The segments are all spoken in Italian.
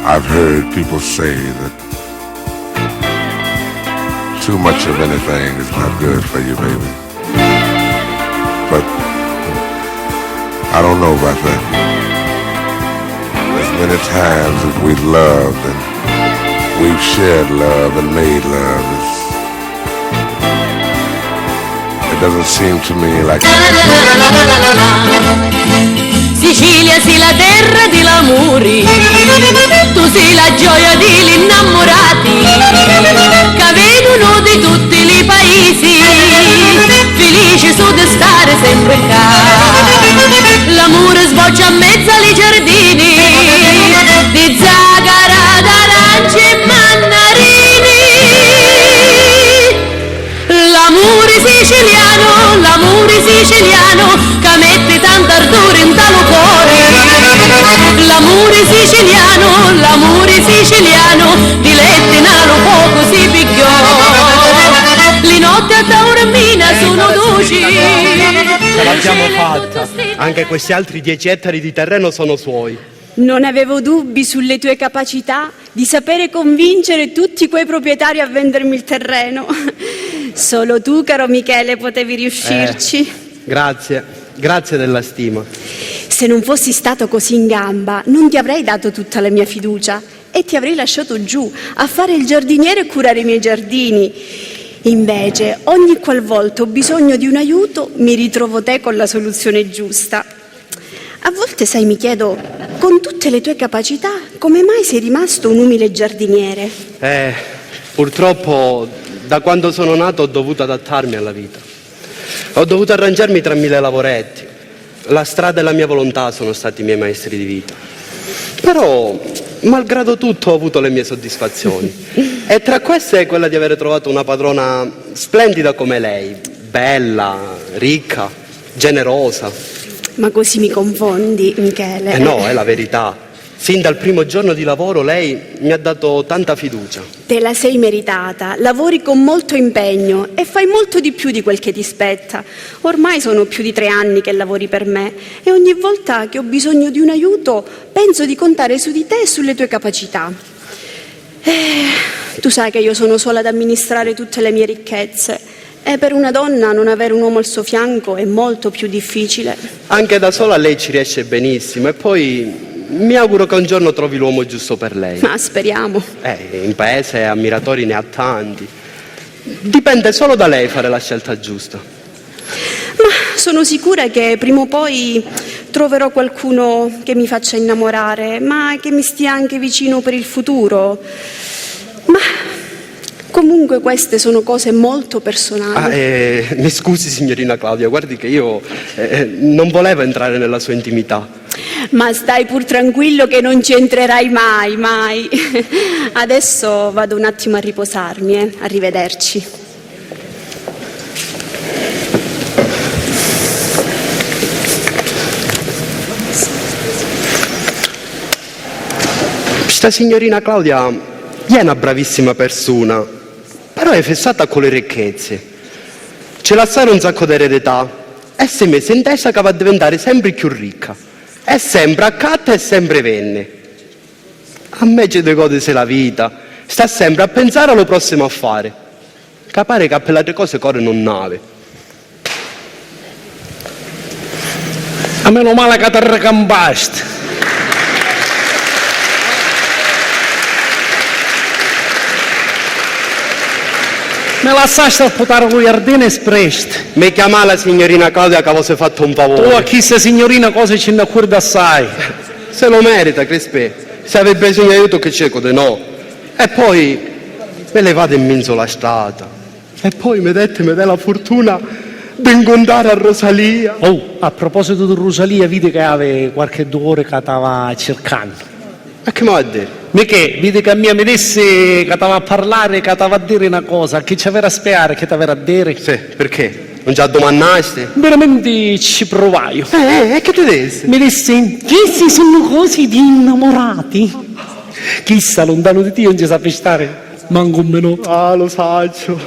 I've heard people say that too much of anything is not good for you, baby. But I don't know about that. As many times as we've loved and we've shared love and made love, it doesn't seem to me like... Sicilia sì la terra di l'amori, tu sei la gioia degli innamorati, che vedono di tutti i paesi, felici su di stare sempre qua. L'amore sboccia a mezzo ai giardini, di zagara, d'arance e mannarini. L'amore siciliano, che mette tanto ardore in talo cuore. L'amore siciliano, di letti nalo poco si pigliò. Le notti a Taormina sono dolci. Ce l'abbiamo fatta, anche questi altri 10 ettari di terreno sono suoi. Non avevo dubbi sulle tue capacità di sapere convincere tutti quei proprietari a vendermi il terreno. Solo tu, caro Michele, potevi riuscirci. Grazie della stima. Se non fossi stato così in gamba, non ti avrei dato tutta la mia fiducia e ti avrei lasciato giù a fare il giardiniere e curare i miei giardini. Invece, ogni qualvolta ho bisogno di un aiuto, mi ritrovo te con la soluzione giusta. A volte, sai, mi chiedo, con tutte le tue capacità, come mai sei rimasto un umile giardiniere? Purtroppo, da quando sono nato ho dovuto adattarmi alla vita. Ho dovuto arrangiarmi tra 1000 lavoretti. La strada e la mia volontà sono stati i miei maestri di vita. Però, malgrado tutto, ho avuto le mie soddisfazioni. E tra queste quella di aver trovato una padrona splendida come lei, bella, ricca, generosa. Ma così mi confondi, Michele. No, è la verità. Sin dal primo giorno di lavoro lei mi ha dato tanta fiducia. Te la sei meritata, lavori con molto impegno e fai molto di più di quel che ti spetta. Ormai sono più di 3 anni che lavori per me e ogni volta che ho bisogno di un aiuto penso di contare su di te e sulle tue capacità. Tu sai che io sono sola ad amministrare tutte le mie ricchezze. E per una donna non avere un uomo al suo fianco è molto più difficile. Anche da sola lei ci riesce benissimo e poi mi auguro che un giorno trovi l'uomo giusto per lei. Ma speriamo. In paese ammiratori ne ha tanti. Dipende solo da lei fare la scelta giusta. Ma sono sicura che prima o poi troverò qualcuno che mi faccia innamorare, ma che mi stia anche vicino per il futuro. Ma comunque queste sono cose molto personali. Mi scusi signorina Claudia, guardi che io non volevo entrare nella sua intimità. Ma stai pur tranquillo che non ci entrerai mai. Adesso vado un attimo a riposarmi, Arrivederci. Questa signorina Claudia è una bravissima persona, però è fissata con le ricchezze. Ce l'ha solo un sacco di eredità e si è messa in testa che va a diventare sempre più ricca. E sempre accatta e sempre venne. A me ci godese la vita, sta sempre a pensare allo prossimo affare. Capare che per le cose corre non nave. A meno male che ti recambaste. Me lasciaste a potare con gli ardeni espresti. Mi chiama la signorina Claudia che avesse fatto un favore. Tu a chi sta signorina cosa ce ne accordi assai. Se lo merita, Crispè. Se avete bisogno di aiuto che c'è, no. E poi me levate in mezzo la strada. E poi mi dette la fortuna di incontrare a Rosalia. Oh, a proposito di Rosalia, vedi che aveva qualche 2 ore che stava cercando. E che mi va a dire? Miché, vedi che a mia mi disse che stava a parlare, che stava a dire una cosa, che ci aveva a spiegare, che ti aveva a dire. Sì, perché? Non ci domandaste? Veramente ci provai. E che ti disse? Mi disse, questi sono cose di innamorati. Chissà, lontano di te non ci sa stare, manco un minuto. Ah, lo saccio,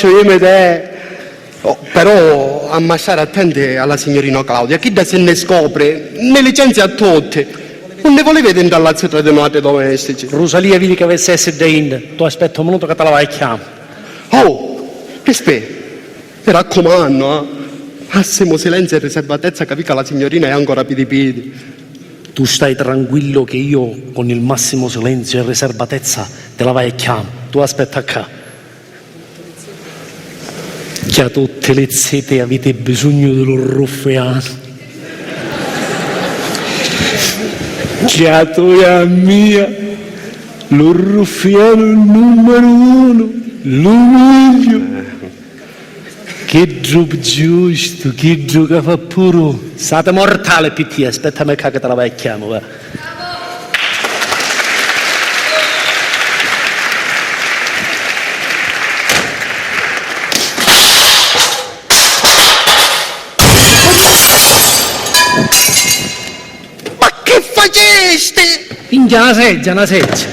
io mi te. Oh, però a stare attenti alla signorina Claudia, chi da se ne scopre, ne licenzia a tutte. non ne volevi entrare all'azio tra i nostri domestici. Rosalia, vedi che avesse essere da in. Tu aspetta un minuto che te la vai a chiamare. Oh, aspetta, mi raccomando, massimo silenzio e riservatezza, capi che la signorina è ancora pidi. Tu stai tranquillo che io con il massimo silenzio e riservatezza te la vai a chiamare. Tu aspetta qua. Che a tutte le zete avete bisogno dello ruffiano. Che a tua mia, lo ruffiano numero uno, lo meglio. Che gioco giusto, che gioco fa puro. State mortale, PT, aspetta me che te la vai a chiamare. Ma che faceste? Minchia, una seggia. Una seggia.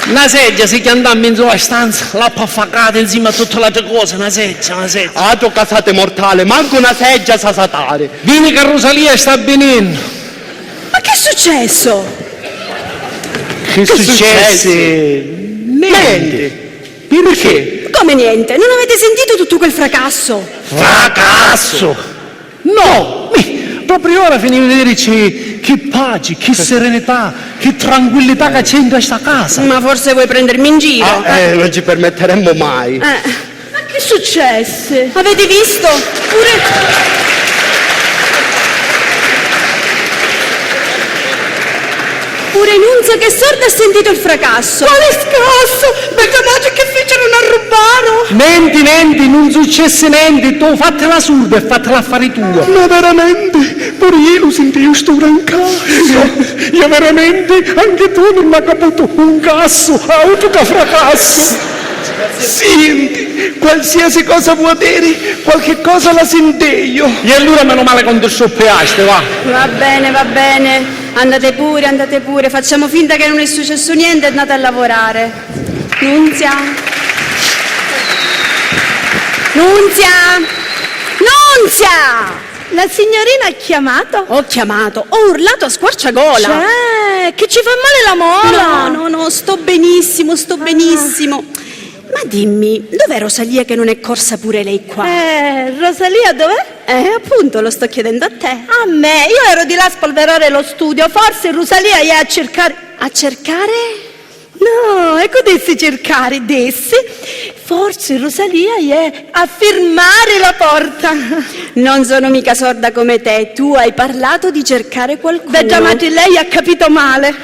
Una seggia si chiama in sulla stanza, l'ha affacata insieme a tutte le altre cose, una seggia. Ah, tu casate mortale, manco una seggia sa satare. Vieni che Rosalia sta venendo. Ma che è successo? Che successe? Niente. Perché? Come niente? Non avete sentito tutto quel fracasso? Fracasso! No! Proprio ora finiamo di vedere che pace, che serenità, che tranquillità che c'è in questa casa. Ma forse vuoi prendermi in giro? Non ci permetteremmo mai. Ma che successe? Avete visto? Pure Nunzia che è sorda ha sentito il fracasso. Quale scasso? Becamate che fecero a rubare? Menti, non successe niente, tu fatela surda e fatela affari tua. Ma veramente? Pure io lo sentivo sto gran caso. Io veramente, anche tu non mi hai capito un casso, altro che fracasso. Senti, qualsiasi cosa vuoi dire, qualche cosa la sento io. E allora meno male quando scioppiaste, va. Va bene. Andate pure, facciamo finta che non è successo niente e andate a lavorare. Nunzia! La signorina ha chiamato? Ho chiamato, ho urlato a squarciagola. Cioè, che ci fa male la mola? No, sto benissimo. Ma dimmi, dov'è Rosalia che non è corsa pure lei qua? Rosalia dov'è? Appunto, lo sto chiedendo a te. A me, io ero di là a spolverare lo studio, forse Rosalia è a cercare... A cercare? No, ecco dessi cercare, forse Rosalia è a firmare la porta. Non sono mica sorda come te, tu hai parlato di cercare qualcuno. Beh, già, ma lei ha capito male.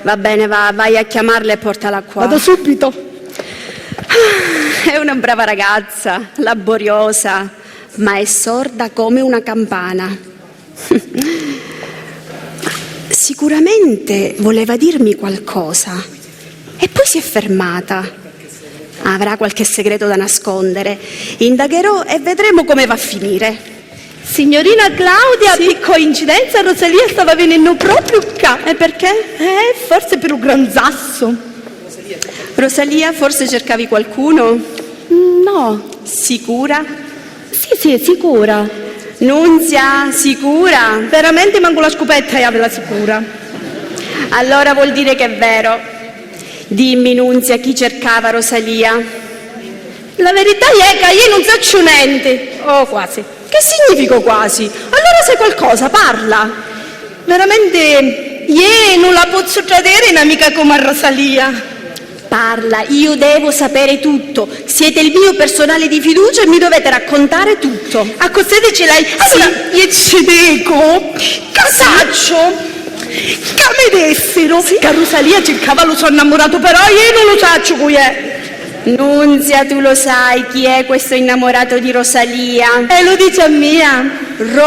Va bene, vai a chiamarla e portala qua. Vado subito. È una brava ragazza, laboriosa, ma è sorda come una campana. Sicuramente voleva dirmi qualcosa e poi si è fermata. Avrà qualche segreto da nascondere. Indagherò e vedremo come va a finire. Signorina Claudia, per coincidenza Rosalia stava venendo proprio qua. E perché? Forse per un gran sasso. Rosalia, forse cercavi qualcuno? No. Sicura? Sì, sicura. Nunzia, sicura? Veramente manco la scopetta e aveva sicura. Allora vuol dire che è vero. Dimmi, Nunzia, chi cercava Rosalia? La verità è che io non so niente. Oh, quasi. Che significa quasi? Allora sai qualcosa, parla. Veramente, io non la posso tradere un'amica come Rosalia. Parla, io devo sapere tutto. Siete il mio personale di fiducia e mi dovete raccontare tutto. A cosa ce l'hai? Allora, io ci dico, casaccio, che mi dessero, che Rosalia cercava lo suo innamorato, però io non lo so chi è. Nunzia, tu lo sai chi è questo innamorato di Rosalia? E lo dice a mia. Rosalia,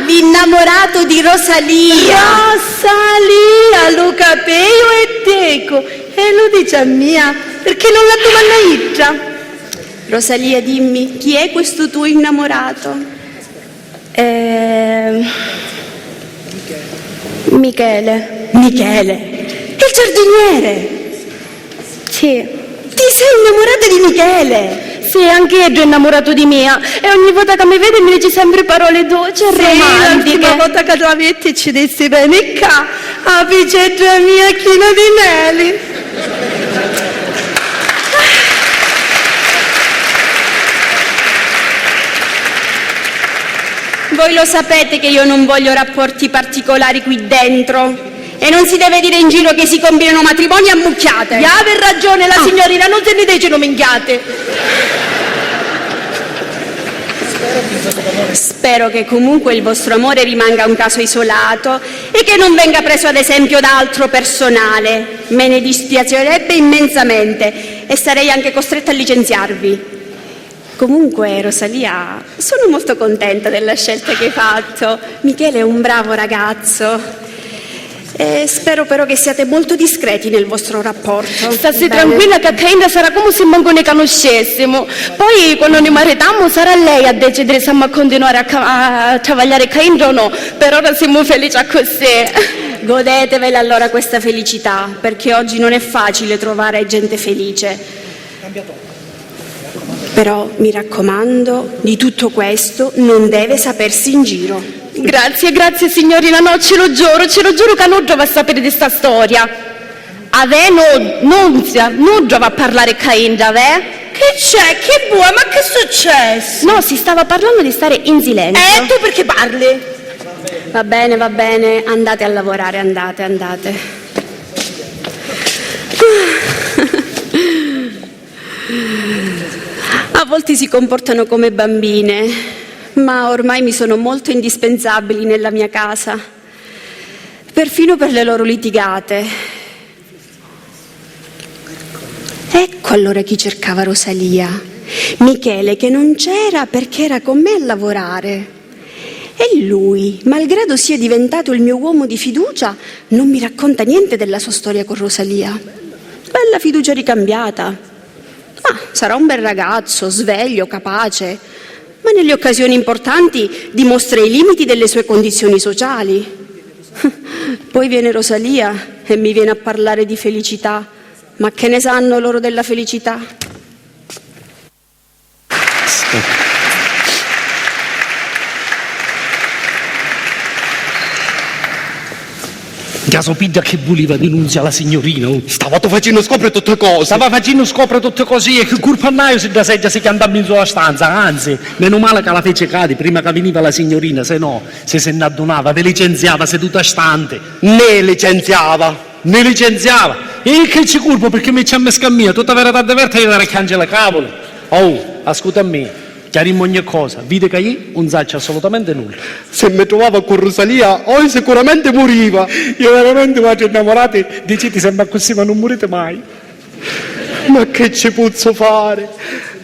l'innamorato di Rosalia. Rosalia, lo capevo e teco. E lo dice a mia, perché non la domanda itra. Rosalia, dimmi, chi è questo tuo innamorato? Michele. Michele, il giardiniere. Sì. Ti sei innamorata di Michele? Sì, anche io è innamorato di me e ogni volta che mi vede mi dice sempre parole dolci e romantiche. L'ultima volta che la vedi ci disse bene qua, a vicetta mia china di meli. Voi lo sapete che io non voglio rapporti particolari qui dentro. E non si deve dire in giro che si combinano matrimoni a mucchiate. Ya aver ragione la signorina, non se ne dicono minchiate. Spero che comunque il vostro amore rimanga un caso isolato e che non venga preso ad esempio da altro personale. Me ne dispiacerebbe immensamente e sarei anche costretta a licenziarvi. Comunque, Rosalia, sono molto contenta della scelta che hai fatto. Michele è un bravo ragazzo. E spero però che siate molto discreti nel vostro rapporto. Stassi Bene? tranquilla che Kainda sarà come se manco ne conoscessimo. Poi quando ne maritiamo sarà lei a decidere se continuare a travagliare Kainda o no. Per ora siamo felici così. Godetevela allora questa felicità, perché oggi non è facile trovare gente felice. Però mi raccomando, di tutto questo non deve sapersi in giro. Grazie signorina, no, ce lo giuro che non dovrà sapere di sta storia. Non dovrà parlare Kainda, Che c'è? Che vuoi? Ma che è successo? No, si stava parlando di stare in silenzio. Tu perché parli? Va bene, andate a lavorare, andate. A volte si comportano come bambine, ma ormai mi sono molto indispensabili nella mia casa, perfino per le loro litigate. Ecco allora chi cercava Rosalia. Michele che non c'era perché era con me a lavorare. E lui, malgrado sia diventato il mio uomo di fiducia, non mi racconta niente della sua storia con Rosalia. Bella fiducia ricambiata. Sarà un bel ragazzo, sveglio, capace, ma nelle occasioni importanti dimostra i limiti delle sue condizioni sociali. Poi viene Rosalia e mi viene a parlare di felicità. Ma che ne sanno loro della felicità? Caso piglia che voleva denunzia la signorina. Stavo facendo scoprire tutte cose. Stava facendo scoprire tutte così e che colpa non se da seggia si andava in sua stanza, anzi, meno male che la fece cade prima che veniva la signorina, se no, se ne adunava, ve licenziava seduta stante. Ne licenziava. E che ci colpo perché mi c'è mescammia, tutta verità di verta io la recangela cavolo. Oh, ascolta a me. Chiarimmo ogni cosa, vide che io non saccio assolutamente nulla. Se mi trovavo con Rosalia, oi sicuramente moriva. Io veramente vado innamorati, dicete sempre così ma non morite mai. Ma che ci posso fare?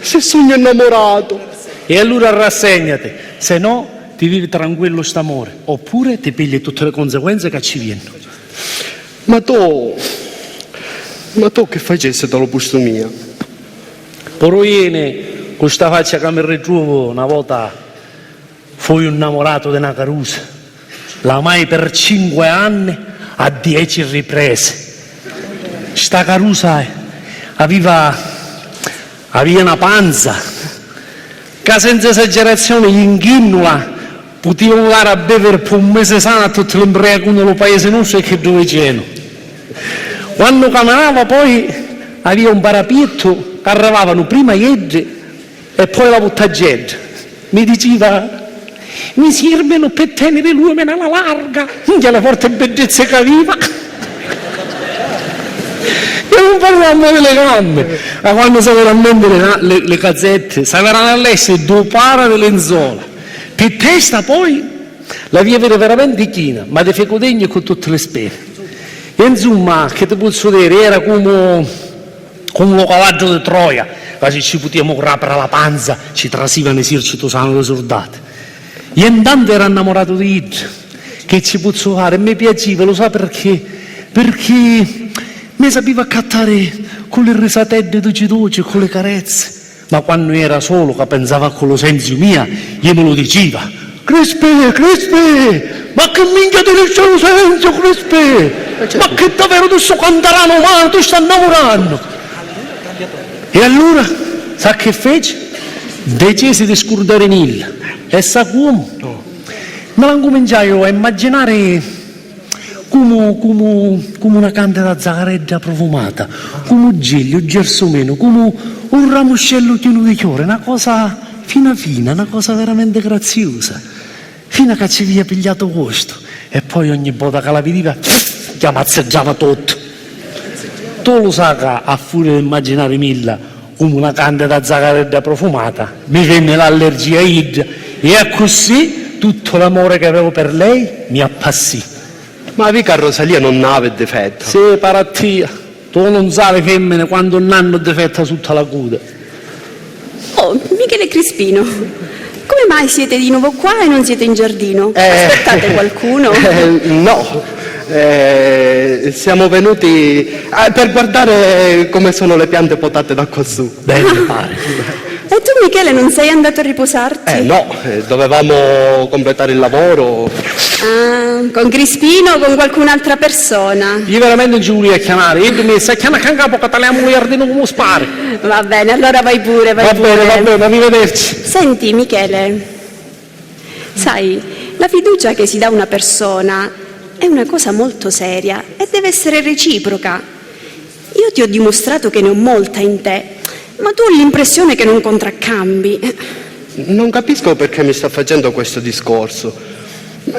Se sono innamorato. E allora rassegnati, se no ti vivi tranquillo st'amore, oppure ti pigli tutte le conseguenze che ci viene. Ma tu che facessi dallo posto mio? Poroiene, con questa faccia che mi ritrovo una volta fui innamorato di una carusa, la mai per 5 anni a 10 riprese. Sta carusa aveva una panza che senza esagerazione in ghinnula poteva andare a bere per un mese sano a tutti gli imbriaconi dello paese nostro e che dove c'erano. Quando camminava poi aveva un parapietto che arrivavano prima ieri e poi la buttagetta. Mi diceva, mi servono per tenere l'uomo alla larga, che la forte bellezza che aveva. E non parlavamo delle gambe, ma quando sapevano le cazzette, sapevano all'essere due para di lenzuola. Per testa poi la via era veramente china, ma di fecodegno con tutte le spere. E insomma, che ti posso dire, era come un cavallo di Troia, quasi ci potevamo correre la panza, ci trasiva un esercito sano di soldati. E intanto ero innamorato di ella, che ci posso fare, e mi piaceva, lo sa perché? Perché mi sapeva accattare con le risatelle dolci, con le carezze, ma quando era solo, che pensava con lo senso mio, io me lo diceva, Crespe, ma che minchia di nessuno senso, Crespe, ma che davvero tu sto cantarano male, tu stai innamorando. E allora, sa che fece? Decise di scordare Nilla. E sa come? Me la cominciai a immaginare come una candela zagaredda profumata, come un giglio, un gelsomino, come un ramoscello pieno di fiore, una cosa fina, una cosa veramente graziosa, fino a che ci via pigliato questo. E poi ogni volta che la vedeva, chiamazzeggiava tutto. Tu lo sai che a furia di immaginare Milla come una candela zagaredda profumata, mi venne l'allergia idra e così tutto l'amore che avevo per lei mi appassì. Ma mica Rosalia non aveva difetto. Sì, parattia, tu non sai femmine quando non hanno difetto sotto la coda. Oh, Michele Crispino, come mai siete di nuovo qua e non siete in giardino? Aspettate qualcuno? No, siamo venuti per guardare come sono le piante potate da quassù. Bene, pare. E tu Michele non sei andato a riposarti? No, dovevamo completare il lavoro. Ah, con Crispino o con qualcun'altra persona? Io veramente non ci volevo chiamare, io mi sa chiama che capo che tagliamo il giardino come spari. Va bene, allora vai pure, vai pure. Va bene, arrivederci. Senti Michele, sai, la fiducia che si dà a una persona è una cosa molto seria e deve essere reciproca. Io ti ho dimostrato che ne ho molta in te, ma tu hai l'impressione che non contraccambi. Non capisco perché mi sta facendo questo discorso.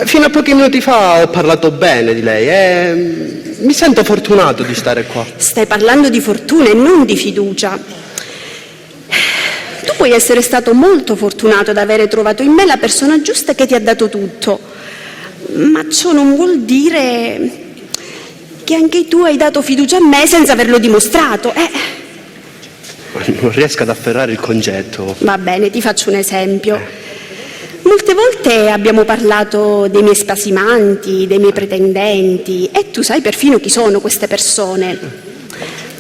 Fino a pochi minuti fa ho parlato bene di lei e mi sento fortunato di stare qua. Stai parlando di fortuna e non di fiducia. Tu puoi essere stato molto fortunato ad avere trovato in me la persona giusta che ti ha dato tutto, ma ciò non vuol dire che anche tu hai dato fiducia a me senza averlo dimostrato. Non riesco ad afferrare il concetto. Va bene, ti faccio un esempio. Molte volte abbiamo parlato dei miei spasimanti, dei miei pretendenti, e tu sai perfino chi sono queste persone.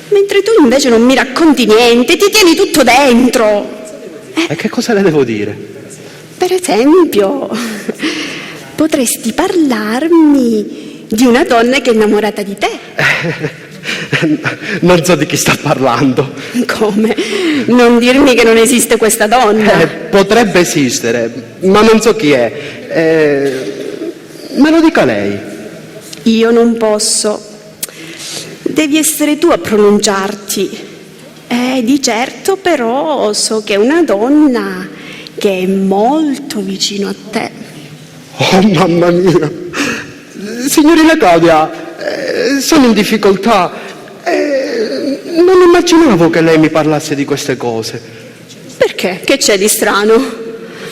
Mentre tu invece non mi racconti niente, ti tieni tutto dentro. E che cosa le devo dire? Per esempio, potresti parlarmi di una donna che è innamorata di te. Non so di chi sta parlando. Come? Non dirmi che non esiste questa donna. Potrebbe esistere, ma non so chi è. Me lo dica lei. Io non posso. Devi essere tu a pronunciarti. Di certo però so che è una donna che è molto vicino a te. Oh mamma mia. Signorina Claudia, sono in difficoltà. Non immaginavo che lei mi parlasse di queste cose. Perché? Che c'è di strano?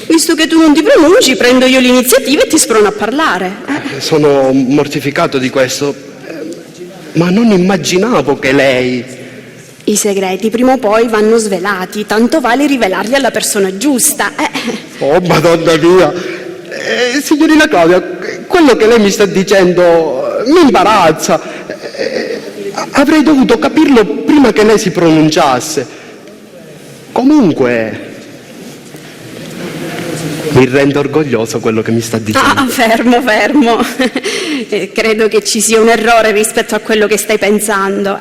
Visto che tu non ti pronunci, prendo io l'iniziativa e ti sprono a parlare. Sono mortificato di questo, ma non immaginavo che lei... I segreti prima o poi vanno svelati, tanto vale rivelarli alla persona giusta. Oh madonna mia! Signorina Claudia, quello che lei mi sta dicendo mi imbarazza. Avrei dovuto capirlo prima che lei si pronunciasse. Comunque, mi rende orgoglioso quello che mi sta dicendo. Fermo. Credo che ci sia un errore rispetto a quello che stai pensando.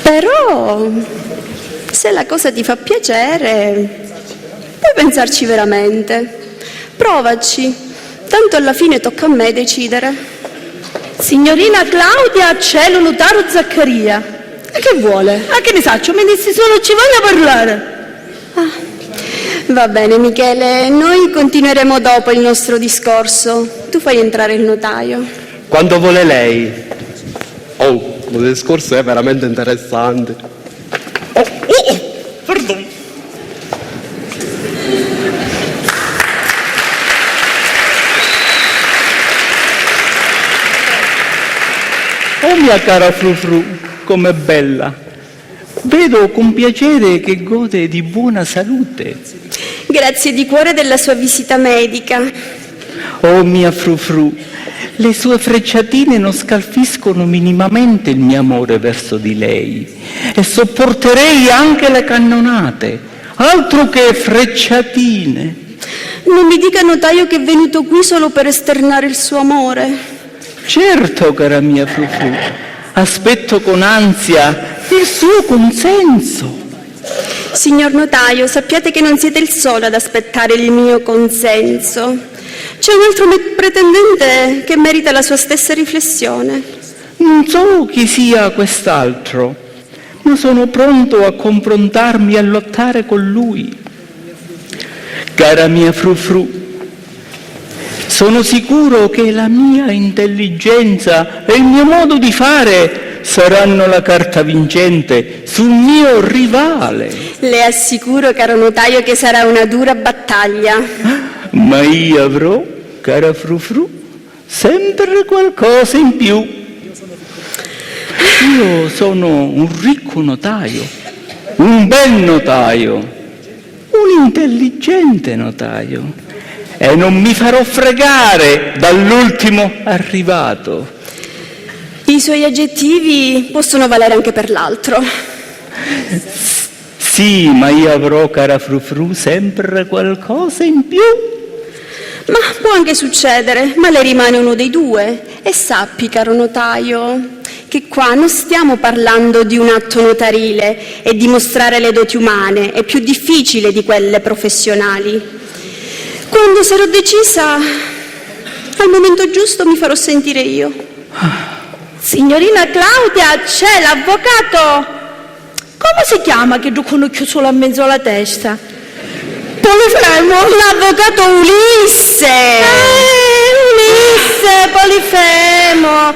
Però, se la cosa ti fa piacere, puoi pensarci veramente. Provaci, tanto alla fine tocca a me decidere. Signorina Claudia, c'è lo notaro Zaccaria. E che vuole? Che ne saccio, mi dissi solo ci voglio parlare. Va bene Michele, noi continueremo dopo il nostro discorso. Tu fai entrare il notaio. Quando vuole lei. Oh, il discorso è veramente interessante. Perdono. Oh mia cara Frufru, com'è bella! Vedo con piacere che gode di buona salute. Grazie di cuore della sua visita medica. Oh mia Frufru, le sue frecciatine non scalfiscono minimamente il mio amore verso di lei e sopporterei anche le cannonate, altro che frecciatine. Non mi dica notaio che è venuto qui solo per esternare il suo amore. Certo, cara mia Frufru, aspetto con ansia il suo consenso. Signor notaio, sappiate che non siete il solo ad aspettare il mio consenso. C'è un altro pretendente che merita la sua stessa riflessione. Non so chi sia quest'altro, ma sono pronto a confrontarmi e a lottare con lui. Cara mia frufru, sono sicuro che la mia intelligenza e il mio modo di fare saranno la carta vincente sul mio rivale. Le assicuro, caro notaio, che sarà una dura battaglia. Ma io avrò, cara frufru, sempre qualcosa in più. Io sono un ricco notaio, un bel notaio, un intelligente notaio e non mi farò fregare dall'ultimo arrivato. I suoi aggettivi possono valere anche per l'altro. Sì, ma io avrò, cara frufru, sempre qualcosa in più. Ma può anche succedere, ma le rimane uno dei due. E sappi, caro notaio, che qua non stiamo parlando di un atto notarile e dimostrare le doti umane è più difficile di quelle professionali. Quando sarò decisa, al momento giusto mi farò sentire io. Signorina Claudia, c'è l'avvocato. Come si chiama che giù con occhio solo a mezzo alla testa? Polifemo, l'avvocato Ulisse. Ulisse, Polifemo.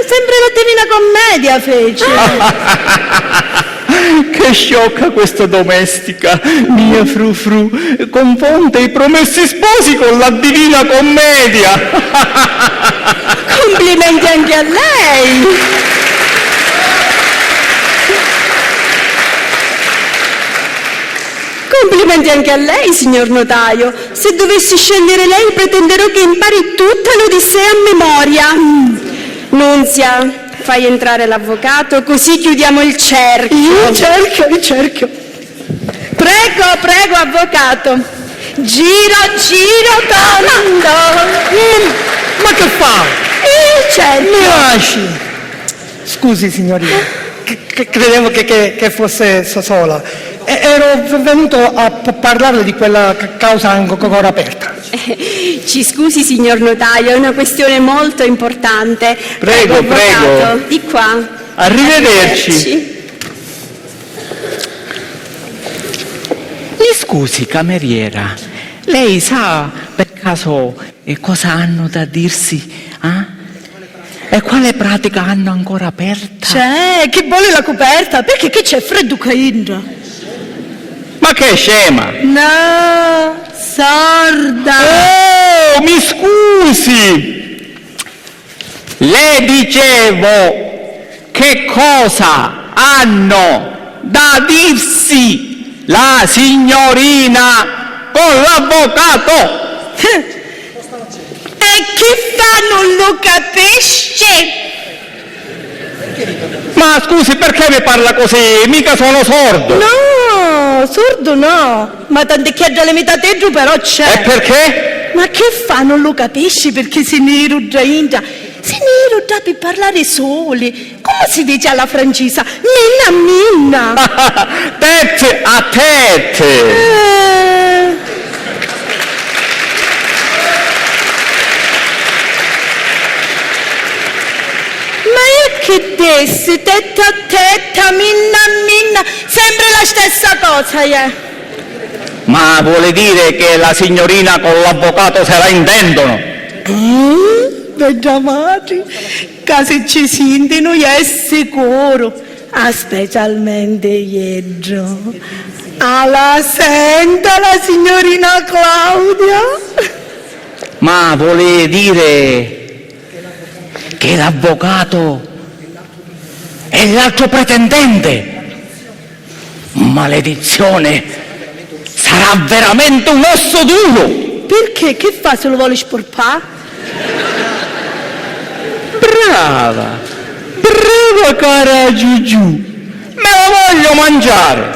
Sempre la Divina Commedia fece. Che sciocca questa domestica, mia frufru, confonde i promessi sposi con la Divina Commedia. Complimenti anche a lei. Complimenti anche a lei, signor notaio. Se dovessi scegliere lei, pretenderò che impari tutta l'Odissea a memoria. Nunzia, fai entrare l'avvocato, così chiudiamo il cerchio. Il cerchio. Prego, avvocato. Giro, tondo. Ma che fa? Il cerchio. Mi lasci. Scusi signorina, credevo che fosse sola. Ero venuto a parlarle di quella causa ancora aperta. Ci scusi, signor notaio, è una questione molto importante. Prego, avvocato, di qua. Arrivederci. Mi scusi, cameriera, lei sa per caso cosa hanno da dirsi? E quale pratica hanno ancora aperta? C'è, chi vuole la coperta? Perché che c'è freddo che entra? Ma che scema! No, sorda. Oh, mi scusi! Le dicevo che cosa hanno da dirsi la signorina con l'avvocato? E chi fa non lo capisce? Ma scusi, perché mi parla così? Mica sono sordo! No, sordo no, ma tante chiaggia le metà giù però c'è. E perché? Ma che fa, non lo capisci perché sei nero già ingia? Sei nero già per parlare soli. Come si dice alla francese? Minna. Tette a tette! Che dessi, tetta a tetta, minna, sempre la stessa cosa, Ma vuole dire che la signorina con l'avvocato se la intendono? Bengiamati, se ci sentono è sicuro, specialmente ieri. Alla senta la signorina Claudia? Ma vuole dire che l'avvocato è l'altro pretendente? Maledizione! Sarà veramente un osso duro! Perché? Che fa se lo vuole sporpà? Brava cara Giugiù! Me lo voglio mangiare!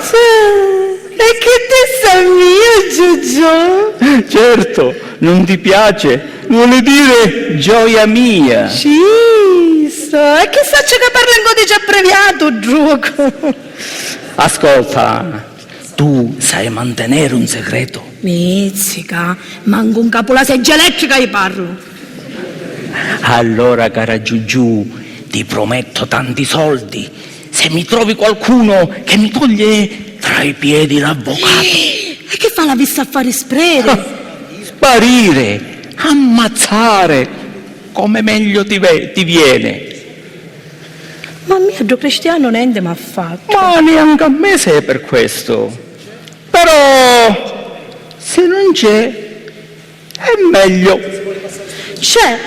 E che testa mia, Giugiù? Certo, non ti piace? Vuole dire gioia mia! Sì, chissà che parla in codice abbreviato, gioco. Ascolta, tu sai mantenere un segreto? Mizzica, manco un capo la seggiola elettrica gli parlo. Allora, cara Giugiù, ti prometto tanti soldi se mi trovi qualcuno che mi toglie tra i piedi l'avvocato. E che fa la vista a fare sprere? Sparire, ammazzare, come meglio ti viene. Ma mio Dio Cristiano niente mi ha fatto. Ma neanche a me sei per questo. Però, se non c'è, è meglio. C'è.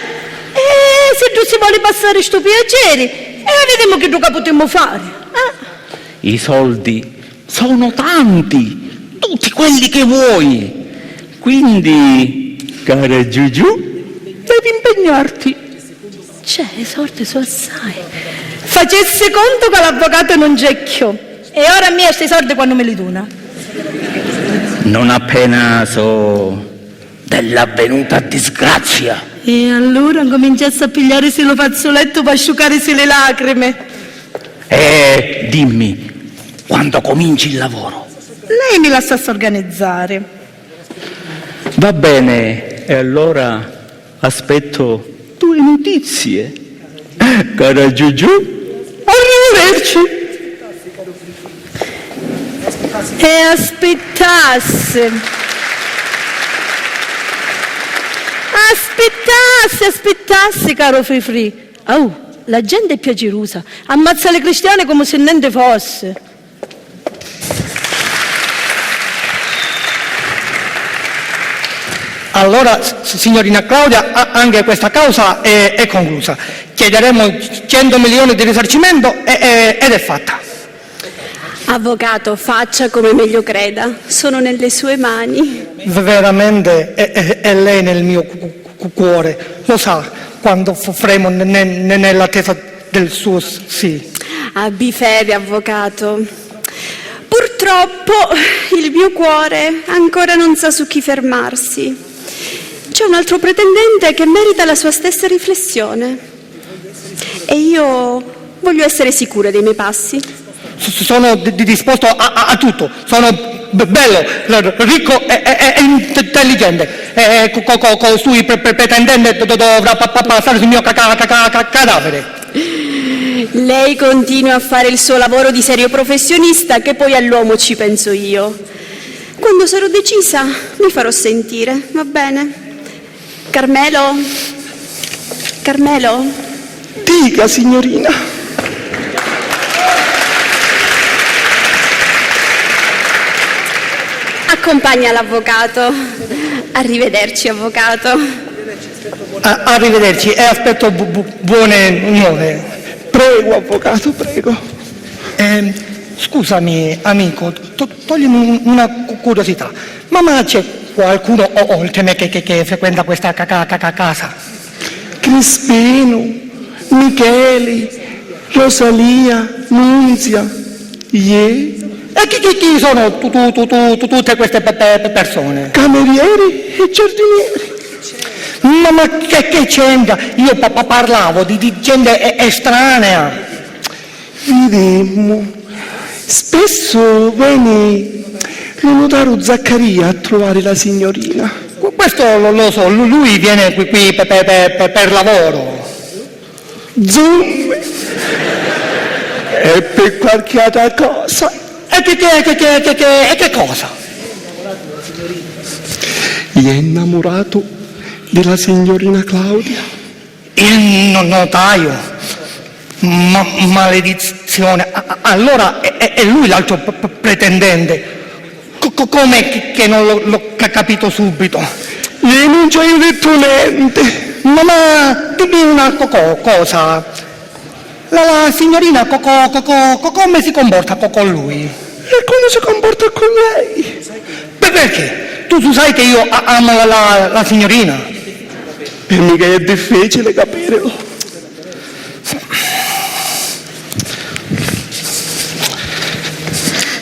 Se tu si vuole passare sto piacere, vediamo che cosa potremmo fare. I soldi sono tanti, tutti quelli che vuoi. Quindi, cara Giugiù, devi impegnarti. C'è, i soldi sono assai. Facesse conto che l'avvocato non c'è più. E ora a me questi soldi quando me li dona? Non appena so dell'avvenuta disgrazia. E allora cominciasse a pigliarsi lo fazzoletto per asciugarsi le lacrime. Dimmi, quando cominci il lavoro? Lei mi lascia organizzare. Va bene, e allora aspetto tue notizie. Cara Giugiù, arrivederci. E aspettasse, caro Frifri. Oh, la gente è piacerosa, ammazza le cristiane come se niente fosse. Allora, signorina Claudia, anche questa causa è conclusa. Chiederemo 100 milioni di risarcimento ed è fatta. Avvocato, faccia come meglio creda, sono nelle sue mani. Veramente è lei nel mio cuore, lo sa, quando fremo nell'attesa del suo sì. Abbi fede, avvocato. Purtroppo il mio cuore ancora non sa su chi fermarsi. C'è un altro pretendente che merita la sua stessa riflessione. E io voglio essere sicura dei miei passi. Sono disposto a tutto, sono bello, ricco e intelligente. Costui pretendente dovrà passare sul mio cadavere. Lei continua a fare il suo lavoro di serio professionista, che poi all'uomo ci penso io. Quando sarò decisa mi farò sentire, va bene? Carmelo? Carmelo? Dica, signorina. Accompagna l'avvocato. Arrivederci, avvocato. Arrivederci e aspetto buone nuove. Prego, avvocato, prego. Scusami, amico, toglimi una curiosità. Ma c'è qualcuno oltre me che frequenta questa casa? Crispino, Micheli, Rosalia, Nunzia, E chi sono tutte queste persone? camerieri e giardinieri. Ma che c'entra? Io parlavo di gente estranea. Vedemmo. Spesso viene lo notario Zaccaria a trovare la signorina. Questo lo so, lui viene qui per lavoro. Zoom. E per qualche altra cosa. E che cosa? Gli è innamorato della signorina Claudia. Il notaio? Maledizione. Allora è lui l'altro pretendente. Com'è che non l'ho capito subito? Io non ci ho detto niente. Ma dimmi una cosa. La signorina come si comporta con lui? E come si comporta con lei? Perché? Tu sai che io amo la signorina. E mica è difficile capirlo.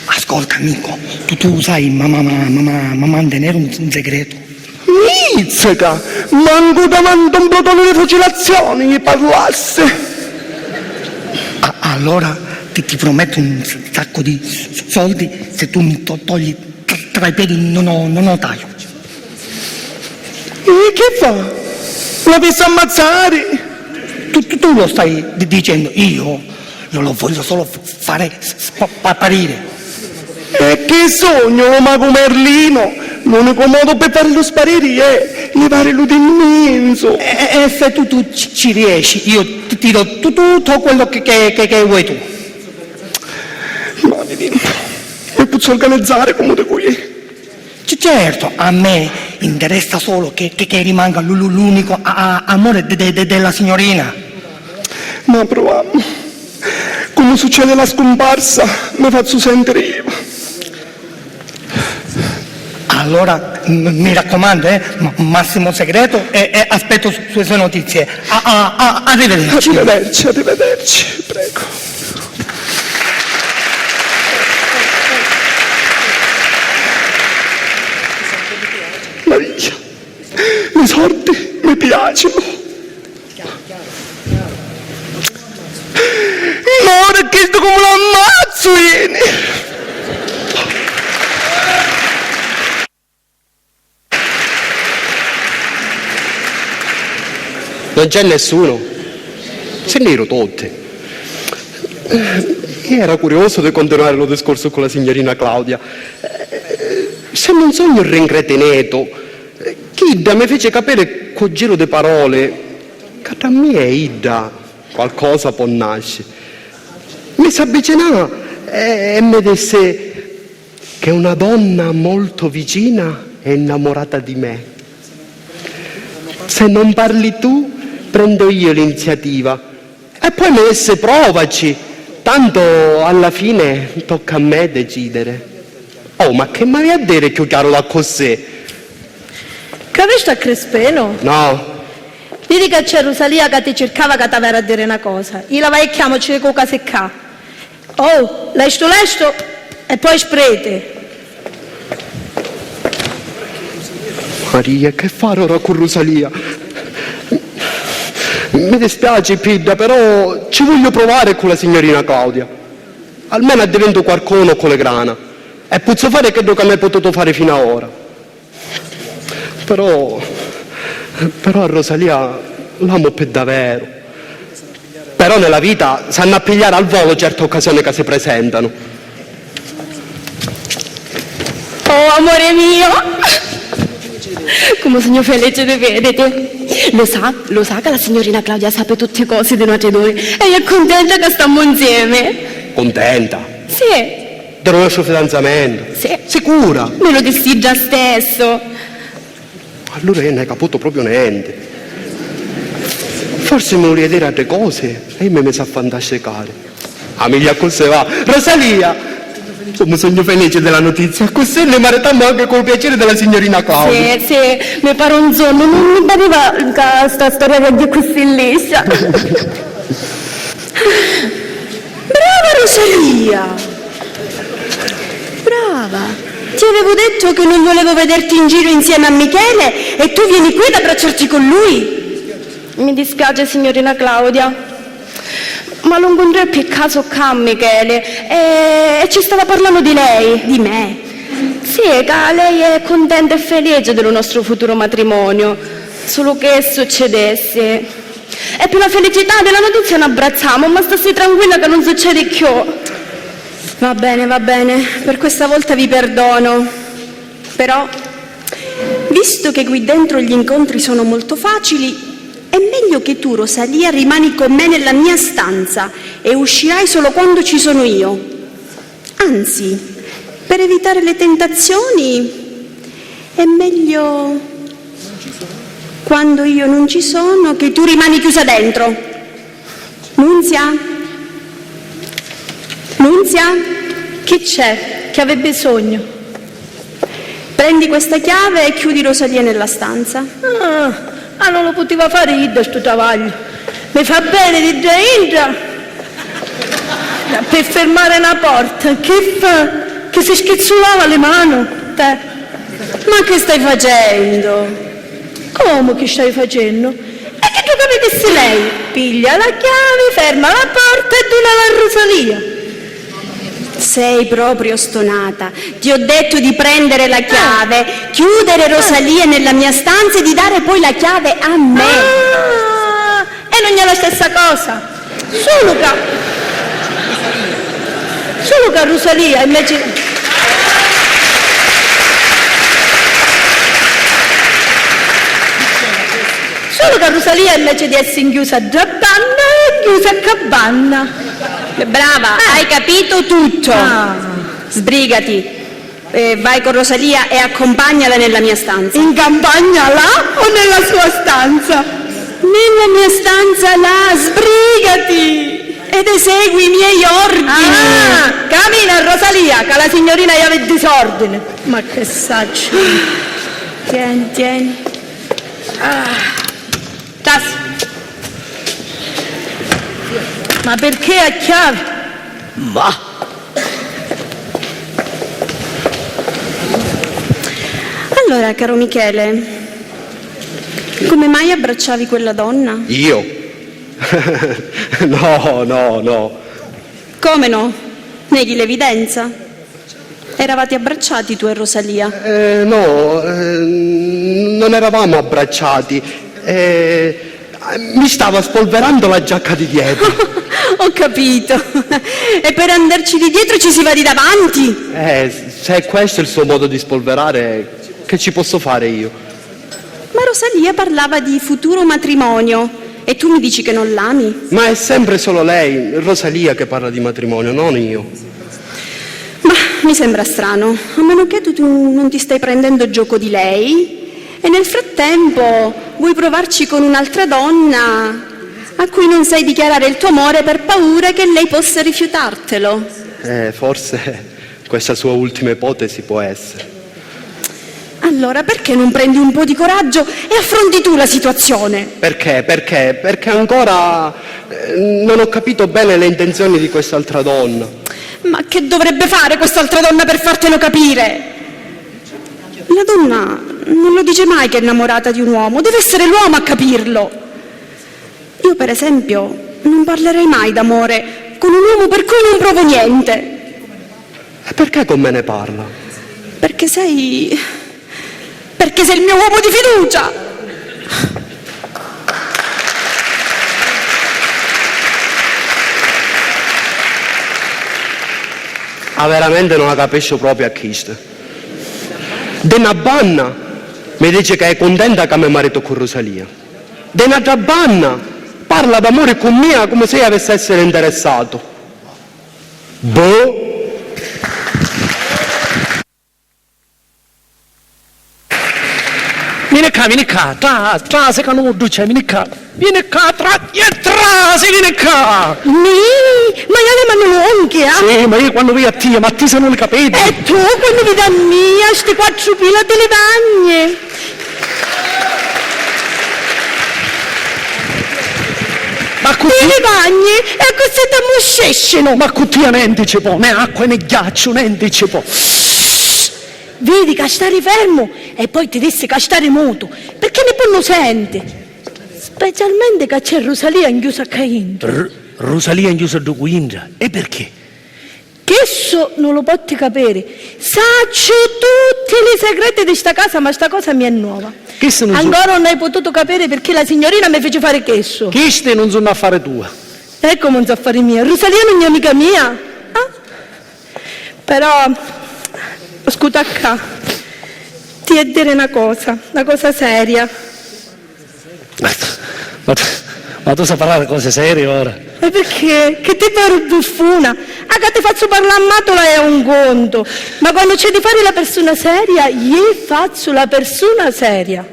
Ascolta, amico, tu sai mantenere un segreto. Mizzica! Manco davanti a un plotone di fucilazioni gli parlasse. Allora ti prometto un sacco di soldi se tu mi togli tra i piedi non taglio. E che fa? La pensa ammazzare? Tu lo stai dicendo, io lo voglio solo fare sparire. E che sogno, mago Merlino! L'unico modo per farlo sparire è levare l'udimento. E se tu ci riesci, io ti do tutto quello che vuoi tu. Ma mi posso organizzare come te vuoi? Certo, a me interessa solo che rimanga l'unico amore della signorina. Ma proviamo. Come succede la scomparsa, mi faccio sentire io. Allora, mi raccomando, massimo segreto e aspetto sue notizie. Arrivederci. Arrivederci, prego. Maria, le sorti mi piacciono. Ora che sto come l'ammazzo, vieni. Non c'è nessuno. Se ne ero tutti. Io era curioso di continuare lo discorso con la signorina Claudia. Se non sogno rincreteneto, Idda mi fece capire col giro di parole che da me Idda qualcosa può nascere. Mi si avvicinò e mi disse che una donna molto vicina è innamorata di me. Se non parli tu, prendo io l'iniziativa. E poi mi disse provaci, tanto alla fine tocca a me decidere. Oh, ma che mi vai a dire più chiaro da così? Che avete a Crespeno? No, Dite che c'è Rosalia che ti cercava che ti aveva a dire una cosa. Io la vai e chiamoci le coca secca. Oh, lesto e poi sprete. Maria, che fare ora con Rosalia? Mi dispiace, Pidda, però ci voglio provare con la signorina Claudia. Almeno divento qualcuno con le grana. E posso fare quello che mi hai potuto fare fino ad ora. Però a Rosalia l'amo per davvero. Però nella vita sanno appigliare al volo certe occasioni che si presentano. Oh, amore mio! Come sogno felice di vedete. Lo sa che la signorina Claudia sa tutte cose di noi due e è contenta che stiamo insieme. Contenta? Sì. Del nostro fidanzamento? Sì. Sicura? Me lo dissi già stesso. Allora io non ho capito proprio niente. Forse mi volevi dire altre cose e io mi ho messo a fantasticare. Amilia, cos'è va? Rosalia! Come sogno felice della notizia, così ne maritammo anche col piacere della signorina Claudia. Sì, mi pare un giorno, non mi pareva che sta storia di così liscia. Brava Rosalia! Brava! Ti avevo detto che non volevo vederti in giro insieme a Michele e tu vieni qui ad abbracciarti con lui. Mi dispiace, signorina Claudia, ma lo incontrò per caso qua Michele e ci stava parlando di lei. Di me? Sì, che lei è contenta e felice del nostro futuro matrimonio, solo che succedesse. E per la felicità della notizia ne abbracciamo, ma stassi tranquilla che non succede più. Va bene, per questa volta vi perdono. Però, visto che qui dentro gli incontri sono molto facili, è meglio che tu, Rosalia, rimani con me nella mia stanza e uscirai solo quando ci sono io. Anzi, per evitare le tentazioni, è meglio, quando io non ci sono, che tu rimani chiusa dentro. Nunzia? Nunzia? Che c'è? Che aveva bisogno? Prendi questa chiave e chiudi Rosalia nella stanza. Non lo poteva fare io da sto travaglio. Mi fa bene di già entra per fermare una porta. Che fa? Che si schizzolava le mani. Te. Ma che stai facendo? Come che stai facendo? E che tu capite se lei piglia la chiave, ferma la porta e dona la Rosalia. Sei proprio stonata. Ti ho detto di prendere la chiave, chiudere Rosalia nella mia stanza e di dare poi la chiave a me. E non è la stessa cosa. Solo che Rosalia invece... Solo che Rosalia invece di essere chiusa a giabbanna è chiusa a cabanna. Brava, hai capito tutto. Sbrigati. Vai con Rosalia e accompagnala nella mia stanza. In campagna là o nella sua stanza? Nella mia stanza là, sbrigati ed esegui i miei ordini. Cammina Rosalia, che la signorina gli aveva disordine. Ma che saggio. Tieni. Tassi. Ma perché a chiave? Ma Allora, caro Michele, come mai abbracciavi quella donna? Io? No. Come no? Neghi l'evidenza? Eravate abbracciati tu e Rosalia? No, non eravamo abbracciati. Mi stava spolverando la giacca di dietro. Ho capito. E per andarci di dietro ci si va di davanti? Se questo è il suo modo di spolverare, che ci posso fare io? Ma Rosalia parlava di futuro matrimonio e tu mi dici che non l'ami? Ma è sempre solo lei, Rosalia, che parla di matrimonio, non io. Ma mi sembra strano, a meno che tu non ti stai prendendo gioco di lei e nel frattempo vuoi provarci con un'altra donna a cui non sai dichiarare il tuo amore per paura che lei possa rifiutartelo. Forse questa sua ultima ipotesi può essere. Allora perché non prendi un po' di coraggio e affronti tu la situazione? Perché? Perché ancora non ho capito bene le intenzioni di quest'altra donna. Ma che dovrebbe fare quest'altra donna per fartelo capire? La donna non lo dice mai che è innamorata di un uomo, deve essere l'uomo a capirlo. Io per esempio non parlerei mai d'amore con un uomo per cui non provo niente. E perché con me ne parla? Perché sei il mio uomo di fiducia. Veramente non la capisco proprio a chiste. Dena banna mi dice che è contenta che mi marito con Rosalia. Dena banna parla d'amore con me come se avesse essere interessato. Boh. vieni qua, tra, se che non duce, vieni qua, vieni qua, vieni qua. Ma io le mando lunghe, Sì, ma io quando vedo a te, ma ti se non le capite. E tu quando vedi a mia, sti 4 pila te le bagne. Ma Te le bagni e queste ti muscescino. Ma cutiamente ci può, né acqua né ghiaccio, niente ci può. Vedi che stare fermo e poi ti disse che stare muto, perché ne poi non sente. Specialmente che c'è Rosalia in chiusa a Cainto. Rosalia in chiusa a Duguinda, e perché? Che esso non lo potti capire. Saccio tutti i segreti di sta casa, ma sta cosa mi è nuova. Ancora non hai potuto capire perché la signorina mi fece fare questo. Queste non sono affari tua. Ecco non so affari mia. Rosalia non è amica mia. Però, scusa qua, ti è dire una cosa seria. Ma tu sai parlare cose serie ora? E perché? Che ti pare buffuna? Che ti faccio parlare a matola è un conto, ma quando c'è di fare la persona seria, io faccio la persona seria.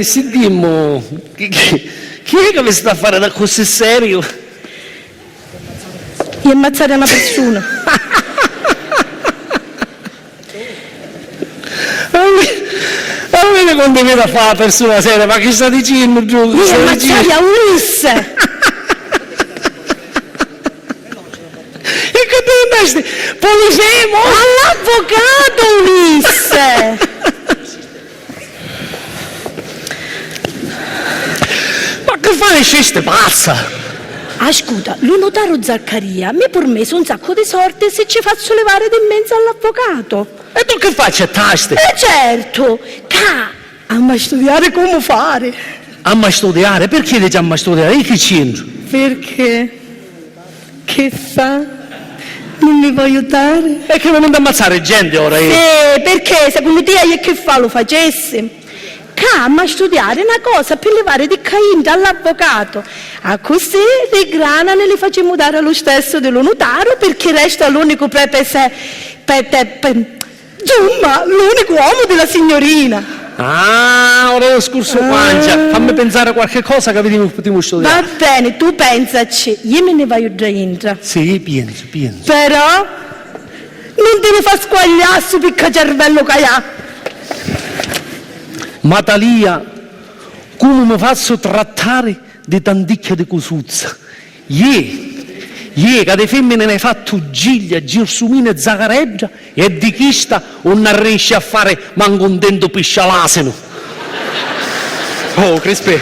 Sì, dimmo, chi è che mi sta a fare da così serio? Io ammazzare una persona. Non mi condivido a fare la persona seria, ma che sta dicendo giù? Io ammazzare a Ulisse. Polifemo all'avvocato Ulisse. Ma Che fai sceste pazza? Ascolta, lo notario Zaccaria mi ha permesso un sacco di sorte se ci faccio levare di mezzo all'avvocato. E tu che fai, accettaste? Certo, amma studiare come fare. Amma studiare? Perché dici amma studiare? Io che c'entro? Perché? Che fa? Non mi vuoi aiutare? E che non ammazzare gente ora io? Perché secondo te io che fa lo facesse? Amma studiare una cosa per levare di cainta all'avvocato. A così le grana ne le facciamo dare allo stesso dello notario perché resta l'unico insomma, l'unico uomo della signorina. Ah, ora lo scorso pancia. Fammi pensare a qualche cosa che potremmo studiare. Va bene, tu pensaci, io me ne vado già in. Sì, penso. Però non devi far squagliare su piccacervello che ha. Ma Talia, come mi faccio trattare di tanticchia di cosuzza? Che di femmine ne hai fatto Giglia, Girsumina e Zagareggia e di chi sta non riesce a fare manco un dento piscialasino. Oh, Crispe.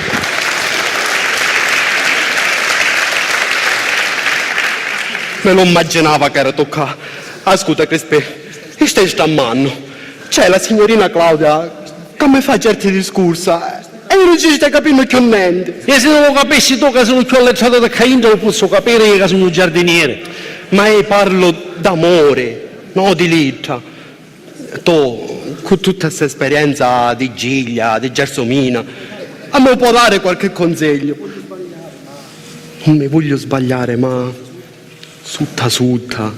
Me lo immaginava che era toccato. Ascolta, Crispe, e stai stammando? C'è la signorina Claudia che mi fa certi discorsi e non ci stai capendo più niente. E se non lo capisci tu che sono più allettato da Caino, lo posso capire che sono un giardiniere. Ma io parlo d'amore, no di litta. Tu, con tutta questa esperienza di Giglia, di Gersomina, a me può dare qualche consiglio? Non mi voglio sbagliare, ma sutta,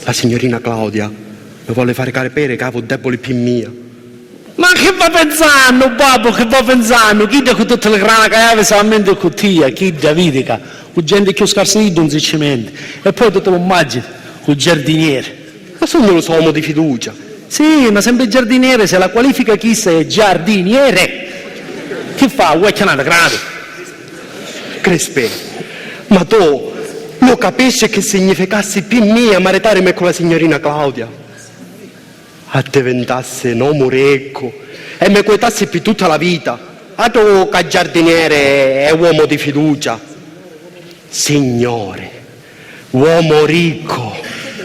la signorina Claudia mi vuole fare capire che avevo deboli più mia. Ma che va pensando, babbo, che va pensando? Chi da con tutte le grana che aveva solamente con te, chi da vidica, con gente che scarsa non si cimenti. E poi tu te lo immagini, con il giardiniere. Ma sono lo uomo di fiducia. Sì, ma sempre giardiniere, se la qualifica chi sei giardiniere. Che fa? Vuoi chiamare grado? Crespe, ma tu lo capisci che significasse più mia maritarmi con la signorina Claudia? A diventasse un uomo ricco e mi quotasse per tutta la vita. A tu che giardiniere è uomo di fiducia. Signore, uomo ricco.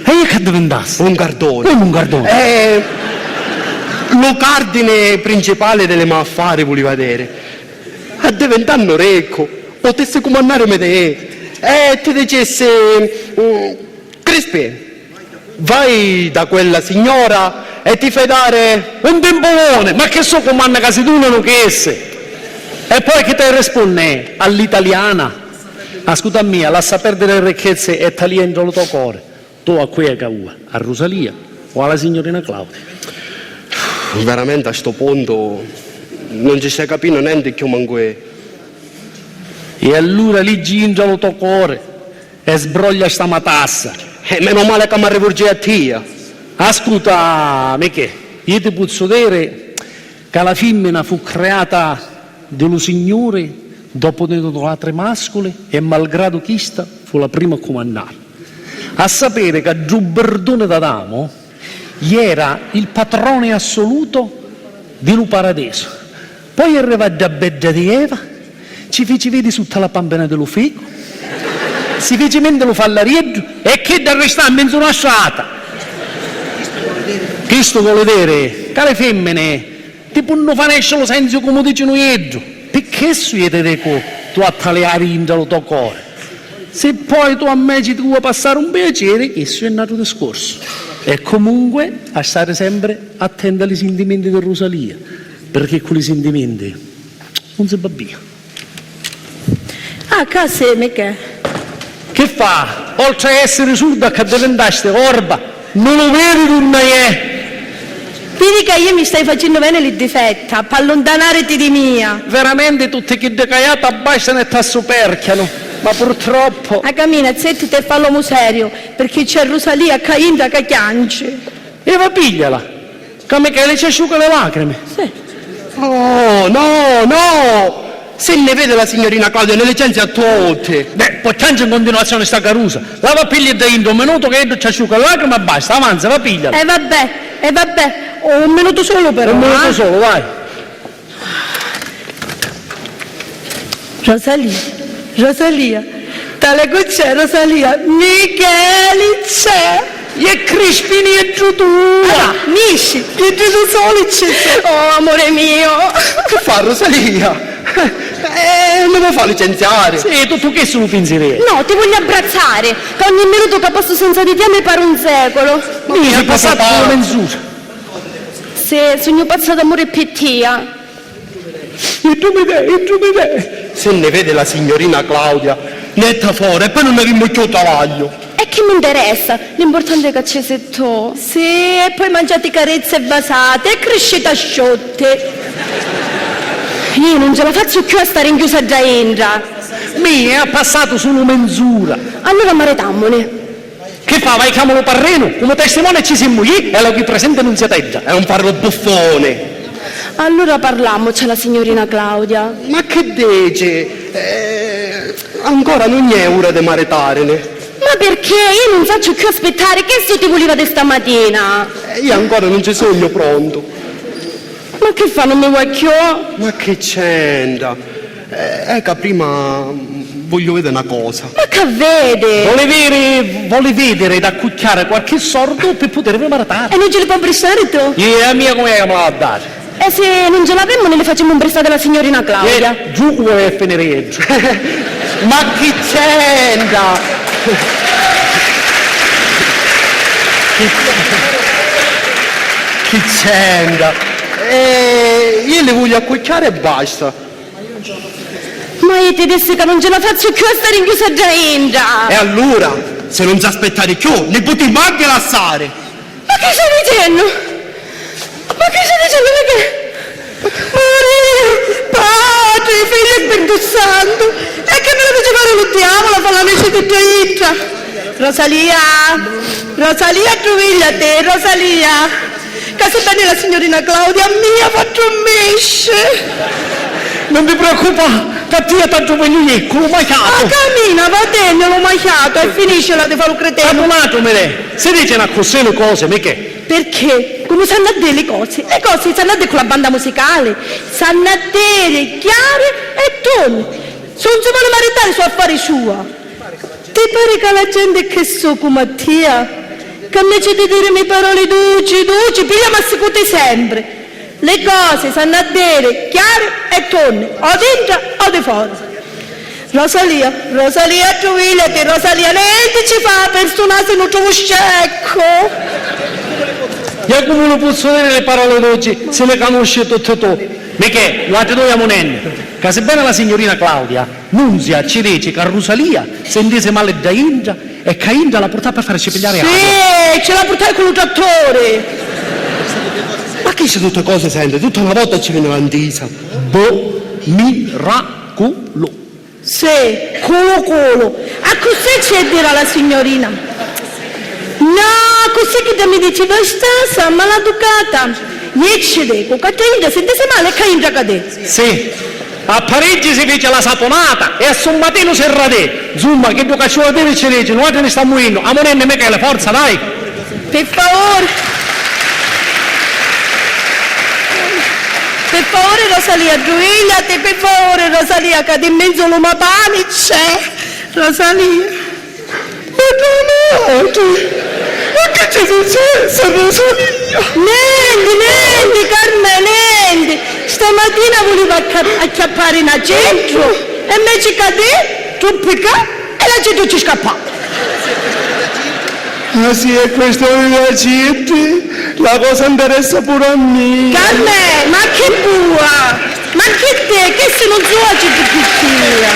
E io che diventasse? Un gardone. Un gardone. Lo cardine principale delle affari voleva vedere. A diventando ricco, potesse comandare me te. E ti dicesse, Crispe, vai da quella signora e ti fai dare un tempolone, ma che so comanda casa tu non chiese. E poi che te risponde all'italiana? Ascolta mia, lascia perdere le ricchezze e taglia dentro il tuo cuore. Tu a qui è a Rosalia o alla signorina Claudia? Veramente a sto punto non ci stai capendo niente che io manco è. E allora lì gingia il tuo cuore e sbroglia sta matassa. E meno male che mi rivolge a te. Ascolta, che io ti posso dire che la femmina fu creata dallo Signore dopo di altre mascole e malgrado chista fu la prima a comandare. A sapere che Giuberdone d'Adamo era il patrone assoluto del paradiso. Poi arriva da Bedda di Eva, ci fece vedere tutta la pampena dello fico, si fece mente lo fallarietto e che da restare in mezzo una strada. Questo vuole dire che le femmine ti possono fare lo senso come dicono io, perché siete dico tu a taleare in tuo cuore? Se poi tu a me ci vuoi passare un piacere, questo è un altro discorso. E comunque a stare sempre attento ai sentimenti di Rosalia, perché con i sentimenti non si va via. Ah, caseme che? Che fa? Oltre a essere surda che diventaste orba, non lo vedi tu non è? Vedi che io mi stai facendo bene le difetta, per allontanarti di mia. Veramente tutti che decaiata bastano e ti assoperchiano, ma purtroppo... A cammina, zetti te fa l'uomo serio, perché c'è Rosalia cainda che chiance. E va pigliala, come che le ci asciuga le lacrime. Sì. Oh, no! Se ne vede la signorina Claudia, le licenzia a tutti. Beh, poi tanto in continuazione sta carusa. La va piglia da in un minuto che ci asciuga le lacrime e basta, avanza, va pigliala. E vabbè, un minuto solo però. Un minuto solo, vai. Rosalia, tale c'è Rosalia, Michele c'è. E Crispini e giù tu! Nisci, e Gesù soli c'è. Oh, amore mio. Che fa Rosalia? Non mi fa licenziare. Sì, tu che sono pensieri? No, ti voglio abbracciare, che ogni minuto che passo senza di te mi pare un secolo. Mi è passato una mezz'ora. Se sogno pazzo d'amore per te. E tu mi dai. Se ne vede la signorina Claudia, netta fuori, e poi non abbiamo più travaglio. E che mi interessa? L'importante è che ci sei tu. Sì, e poi mangiate carezze basate e crescete sciotte. Io non ce la faccio più a stare inchiusa già entra. Mi è passato solo mezz'ora. Allora maritammone. Che fa? Vai camolo parreno? Come testimone ci siamo io e la qui presente non si atteggia. È un parlo buffone. Allora parliamoci la signorina Claudia. Ma che dice? Ancora non è ora di maritarne. Ma perché? Io non faccio più aspettare. Che se ti voleva di stamattina? Io ancora non ci sogno pronto. Ma che fa? Non mi vuoi più? Ma che c'entra? Ecco, prima voglio vedere una cosa. Ma che vede? Vuole vedere da cucchiare qualche sordo per potervi maritare. E non ce li può prestare tu? E la mia come me la dare? E se non ce l'avremmo ne le facciamo un prestare alla signorina Claudia? Giù vuole finire giù. Ma che c'entra? Che c'entra? Io le voglio accucciare e basta. Ma io ti dissi che non ce la faccio più a stare inchiusa già entra. E allora, se non si aspettare più, ne potremmo anche lasciare. Ma che stai dicendo? Ma che stai dicendo? Maria, Padre, Figlio e Spirito Santo. E che me lo fece fare lo diavolo, fa la messa di entra. Rosalia, trovigliate, Rosalia. Casa bene la signorina Claudia mia, faccio un mesce. Non ti preoccupare, cattiva tanto meglio con lo mangiato. Ah, cammina, va bene, l'ho mangiato e finiscela di fare un cretino. Un attimo, se dice una così le cose, mica? Perché? Come sanno a dire le cose? Le cose sanno a dire con la banda musicale, sanno a dire chiare e toni. Se non si vuole maritare su affari sua. Ti pare che la gente che so come Mattia, che invece di dirmi parole dolci, piglia ma si può sempre. Le cose sanno a dire chiare e toni, o dentro o di fuori. Rosalia, trovigliati, Rosalia, lei che ci fa per suonare se non trovo scecco? Io come lo posso dire le parole d'oggi se le conosce tutte tu? Michè, guarda noi a Monenne, che sebbene la signorina Claudia Nunzia ci dice che Rosalia sentisse male da India e che India la portava per farci pigliare acqua. Sì, ce la portai con il trattore. Ma che c'è tutte cose sente? Tutta una volta ci viene l'antisa. Miracolo. Sì, culo. A cos'è c'è dire alla signorina? No, cos'è che mi dice, dove sta, maleducata? Io ci dico, che India sentisse male e che India cade. Sì, a Parigi si fece la saponata e a San Mattino si radè. Zumba, che tu cacciò a dire ci dice, noi ne stiamo morendo. A Monenne Michele, forza, dai. Per favore. Per favore Rosalia, gioigliati, per favore Rosalia, che di mezzo l'uomo pane c'è. Rosalia. Ma che c'è successo, Rosalia? Niente, Carmen. Stamattina voleva acchiappare in centro e invece cadè, troppica e la gente ci scappa. Ah sì, e questo è la gente, la cosa interessa pure a me. Carmen, ma che bua! Ma che te, che se non so oggi di piccola?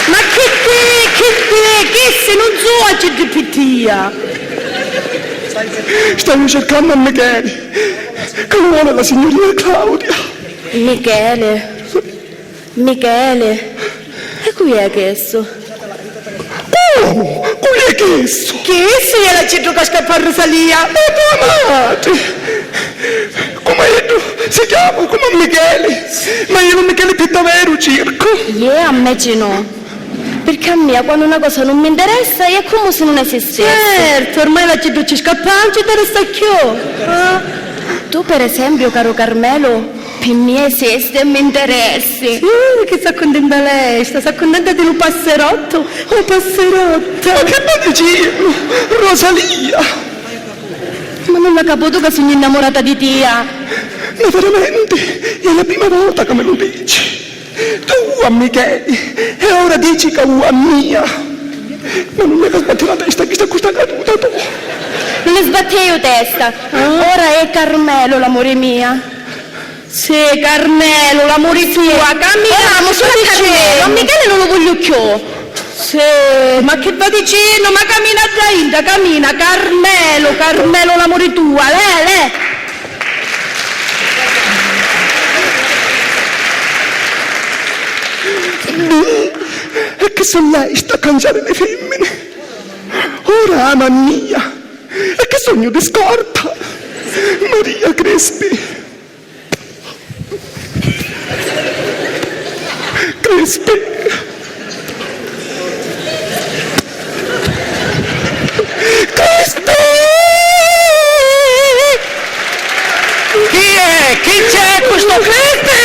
Ma che se non so oggi di piccola? Stanno cercando a Michele, che lo vuole la signorina Claudia. Michele, e qui è questo? Qui è questo? Che se è la gente che scappa a Rosalia? Come si chiama? Come Michele? Ma io non Michele più davvero circo. A me ce no. Perché a me quando una cosa non mi interessa è come se non esistesse. Certo, ormai la gente ci scappa, non ci resta più. Tu per esempio, caro Carmelo, per me esiste e mi interessi. Che sta contenta lei, sta contenta di un passerotto o passerotta. Ma che mi dici, Rosalia? Ma non l'ho capito che sono innamorata di tia. Ma veramente, è la prima volta che me lo dici. Tu a Michele, e ora dici che a mia. Ma non è che sbatti la testa, che sta questa caduta tu. Non le sbattevo testa. Ora è Carmelo l'amore mia. Sì, Carmelo, l'amore tuo, cammina, Ma solo a Carmelo, a Michele non lo voglio più. Sì, ma che va dicendo? Ma cammina già Inda, cammina, Carmelo, l'amore tuo, lei. E che se lei sta a cangiare le femmine. Ora ama mia. E che sogno di scorta. Maria Crespi. Crespi. Crespi. Chi è? Chi c'è questo Crespi?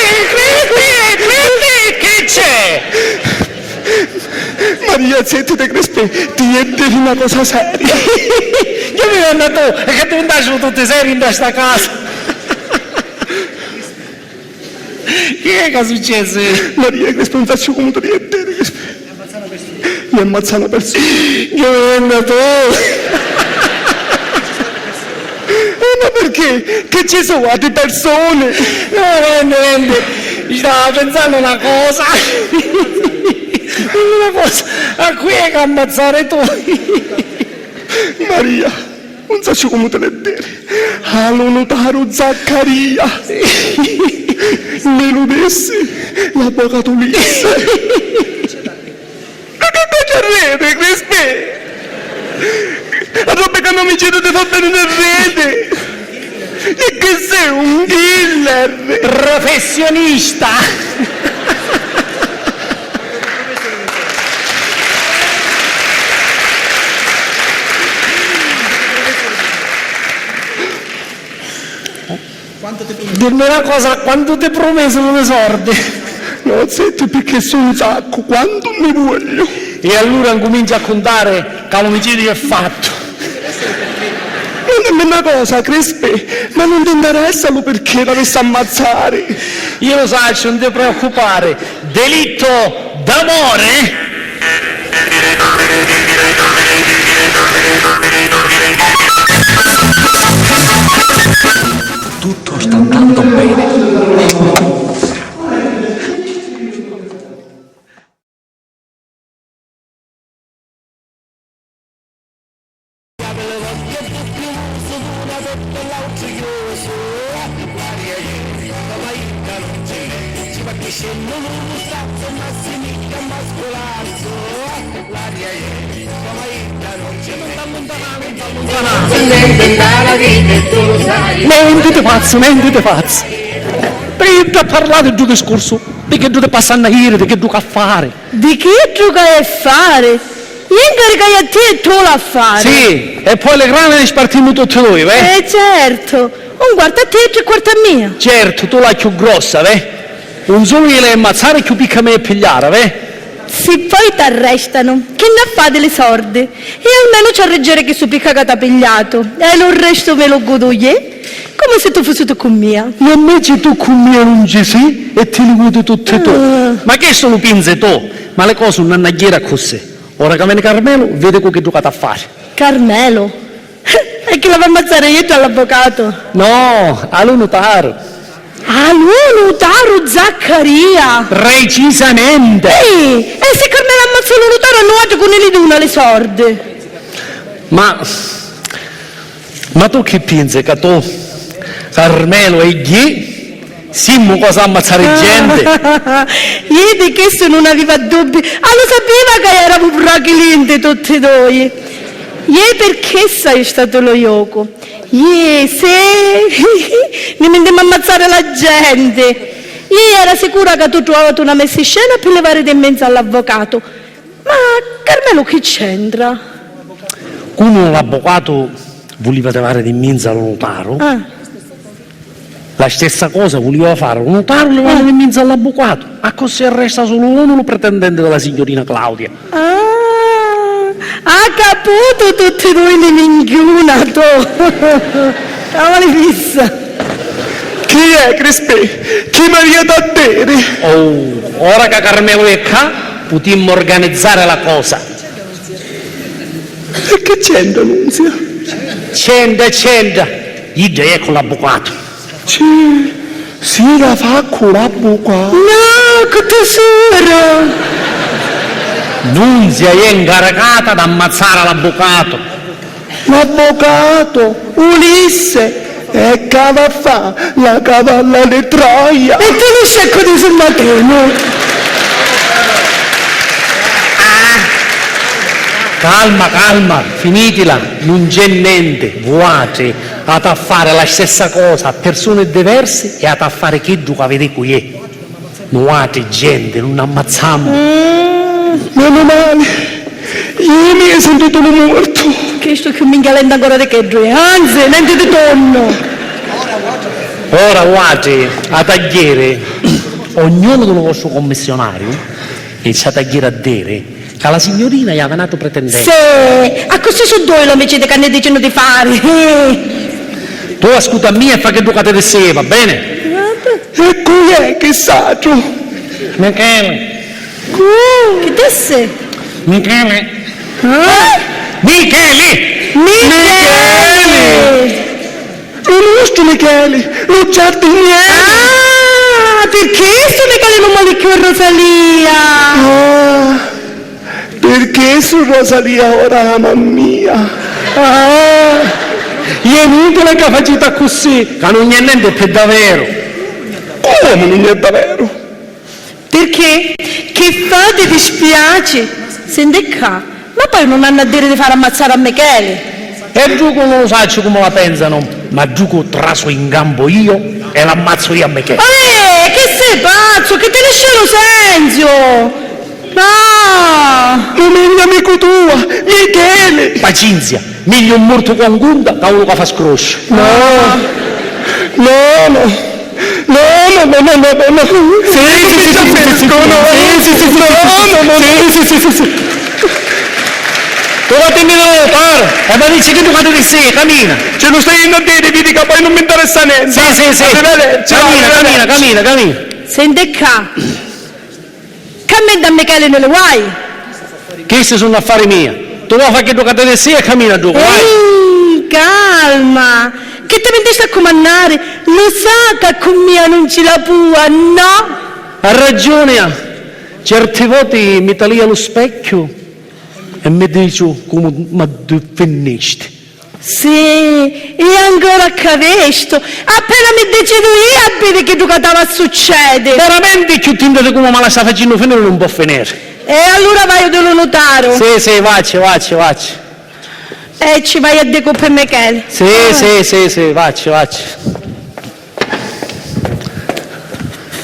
Chi c'è? Maria, sentite Crespi, ti devi una cosa seria. Che mi hai andato? E che tu andassi tutti seri in questa casa? Che è successo? Maria Crespi, non faccio come ti rientere, Crespi. Mi ammazza una persona. Che mi hai andato? Ma perché? Che ci sono altre persone? No, niente. Stavo pensando una cosa. Una cosa. A qui è che ammazzare tu. Maria, non so come te ne dire. All'unutaro Zaccaria. Me lo dessi l'avvocato Ulisse. Ma che cosa rete, Crespi? La roba che non mi chiedo di far bene nel rete. E che sei un killer. Professionista. Dimmi una cosa, quanto ti hai promesso non esordi? No, senti perché sono un sacco, quanto mi voglio. E allora comincia a contare che l'omicidio è fatto. Non dimmi una cosa, Crespi, ma non ti interessa lo perché l'avessi ammazzare? Io lo so, non ti preoccupare. Delitto d'amore? Tutto sta andando bene. Niente pazzo. Perché tu hai parlato del tuo discorso? Di che tu ti passando a dire, di che tu a fare? Di che gioca a fare? Io incarico a te e tu la fare. Sì, e poi le grane le spartiamo tutte noi, veh? Certo, un quarto a te e tre quarti a mia. Certo, tu l'hai più grossa, veh? Un solo gliele ammazzare più picca me e pigliare, veh? Se poi ti arrestano, che ne fate le sorde? E almeno c'è a reggere che su picca che ti ha pigliato. E lo resto me lo godo io, come se tu fossi tu con mia. E invece tu con me non ci sei e te li guidi tutte tu. Ma che sono pinze tu? Ma le cose non hanno chiara così. Ora che viene Carmelo, vede quello che giocate a fare. Carmelo? E che la va ammazzare io all'avvocato? No, all'unutaro. All'unutaro Zaccaria! Precisamente! Ehi, e se Carmelo ammazza l'unutaro hanno altro con le duna le sorde? Ma tu che pensi che tu, Carmelo e gli, siamo cosa ammazzare gente? Io di questo non aveva dubbi. Lo sapeva che eravamo fragilenti tutti e due. Io perché sei stato lo Yoko? Io se ne andiamo a ammazzare la gente. Io ero sicura che tu trovavate una messa in scena per levare di mezzo all'avvocato. Ma Carmelo che c'entra? Come l'avvocato voleva levare di mezzo all'unutaro, La stessa cosa voleva fare un notario quando mi inizia all'avvocato, a così resta solo uno il pretendente della signorina Claudia. Ha caputo tutti noi le minchiuna, tu. Cavoli fissa. Chi è, Crispi? Chi mi viene da bere? Oh, ora che Carmelo è qua, potremmo organizzare la cosa. E che c'entra, Nunzia? C'entra, gli è con l'avvocato. Si la fa con l'avvocato. No, che tesoro. Nunzia è incaricata di ammazzare l'avvocato. L'avvocato, Ulisse, e cava fa la cavalla di Troia. E te lo scecco di San Matteo. Calma, finitela, non c'è niente, vuote, a fare la stessa cosa a persone diverse e a fare che tu avete qui è. Vuote, gente, non ammazziamo. Meno male, io mi ho sentito morto. Che sto che mi calenda ancora di che gioia, anzi, niente di tonno. Ora, vuote, a tagliere, ognuno del vostro commissionario inizia a tagliare a dire che la signorina gli ha venuto pretendente. Sì, a così sono due lo invece che ne dicono di fare. Tu ascolta mia e fa che tu cate di sé, va bene? E qui è che saggio? Michele. Che te sei? Michele. Il nostro Michele, lo giardiniere. Ah, perché sto Michele non vuole più Rosalia? Perché su Rosalia ora mamma mia? Io è inutile che facciate così, che non è niente per davvero. Come non è davvero? Perché? Che fa ti dispiace? Senti qua, ma poi non hanno a dire di fare ammazzare a Michele. E Giuco non lo sa come la pensano, ma Giuco traso in gambo io e l'ammazzo io a Michele. Che sei pazzo? Che te ne esce lo senso? No! Non è un amico tuo, Michele! Pazienza, meglio un morto con gunda che uno che fa scroscio. No! Sì. Tu vatti a notare, e mi dici che tu fate di sé, cammina. Ce lo stai a dire, vedi che poi non mi interessa niente. Sì. Cammina. Senti qua. Cammina a Michele nelle guai. Questi sono affari miei. Tu vuoi fare che tu cade di sé e cammina giù, vai. Calma. Che te vendeste a comandare? Lo sa che con mia non ce la può, no? Ha ragione. Certe volte mi talia allo specchio e mi dice come mi finisci. Sì, e ancora questo. Appena mi decido io a vedere che tu stava a succedere. Veramente più tinto di come me la sta facendo finire non può finire. E allora vai dello notaro. Sì, vacci. E ci vai a decoppare Michele. Sì, vacci.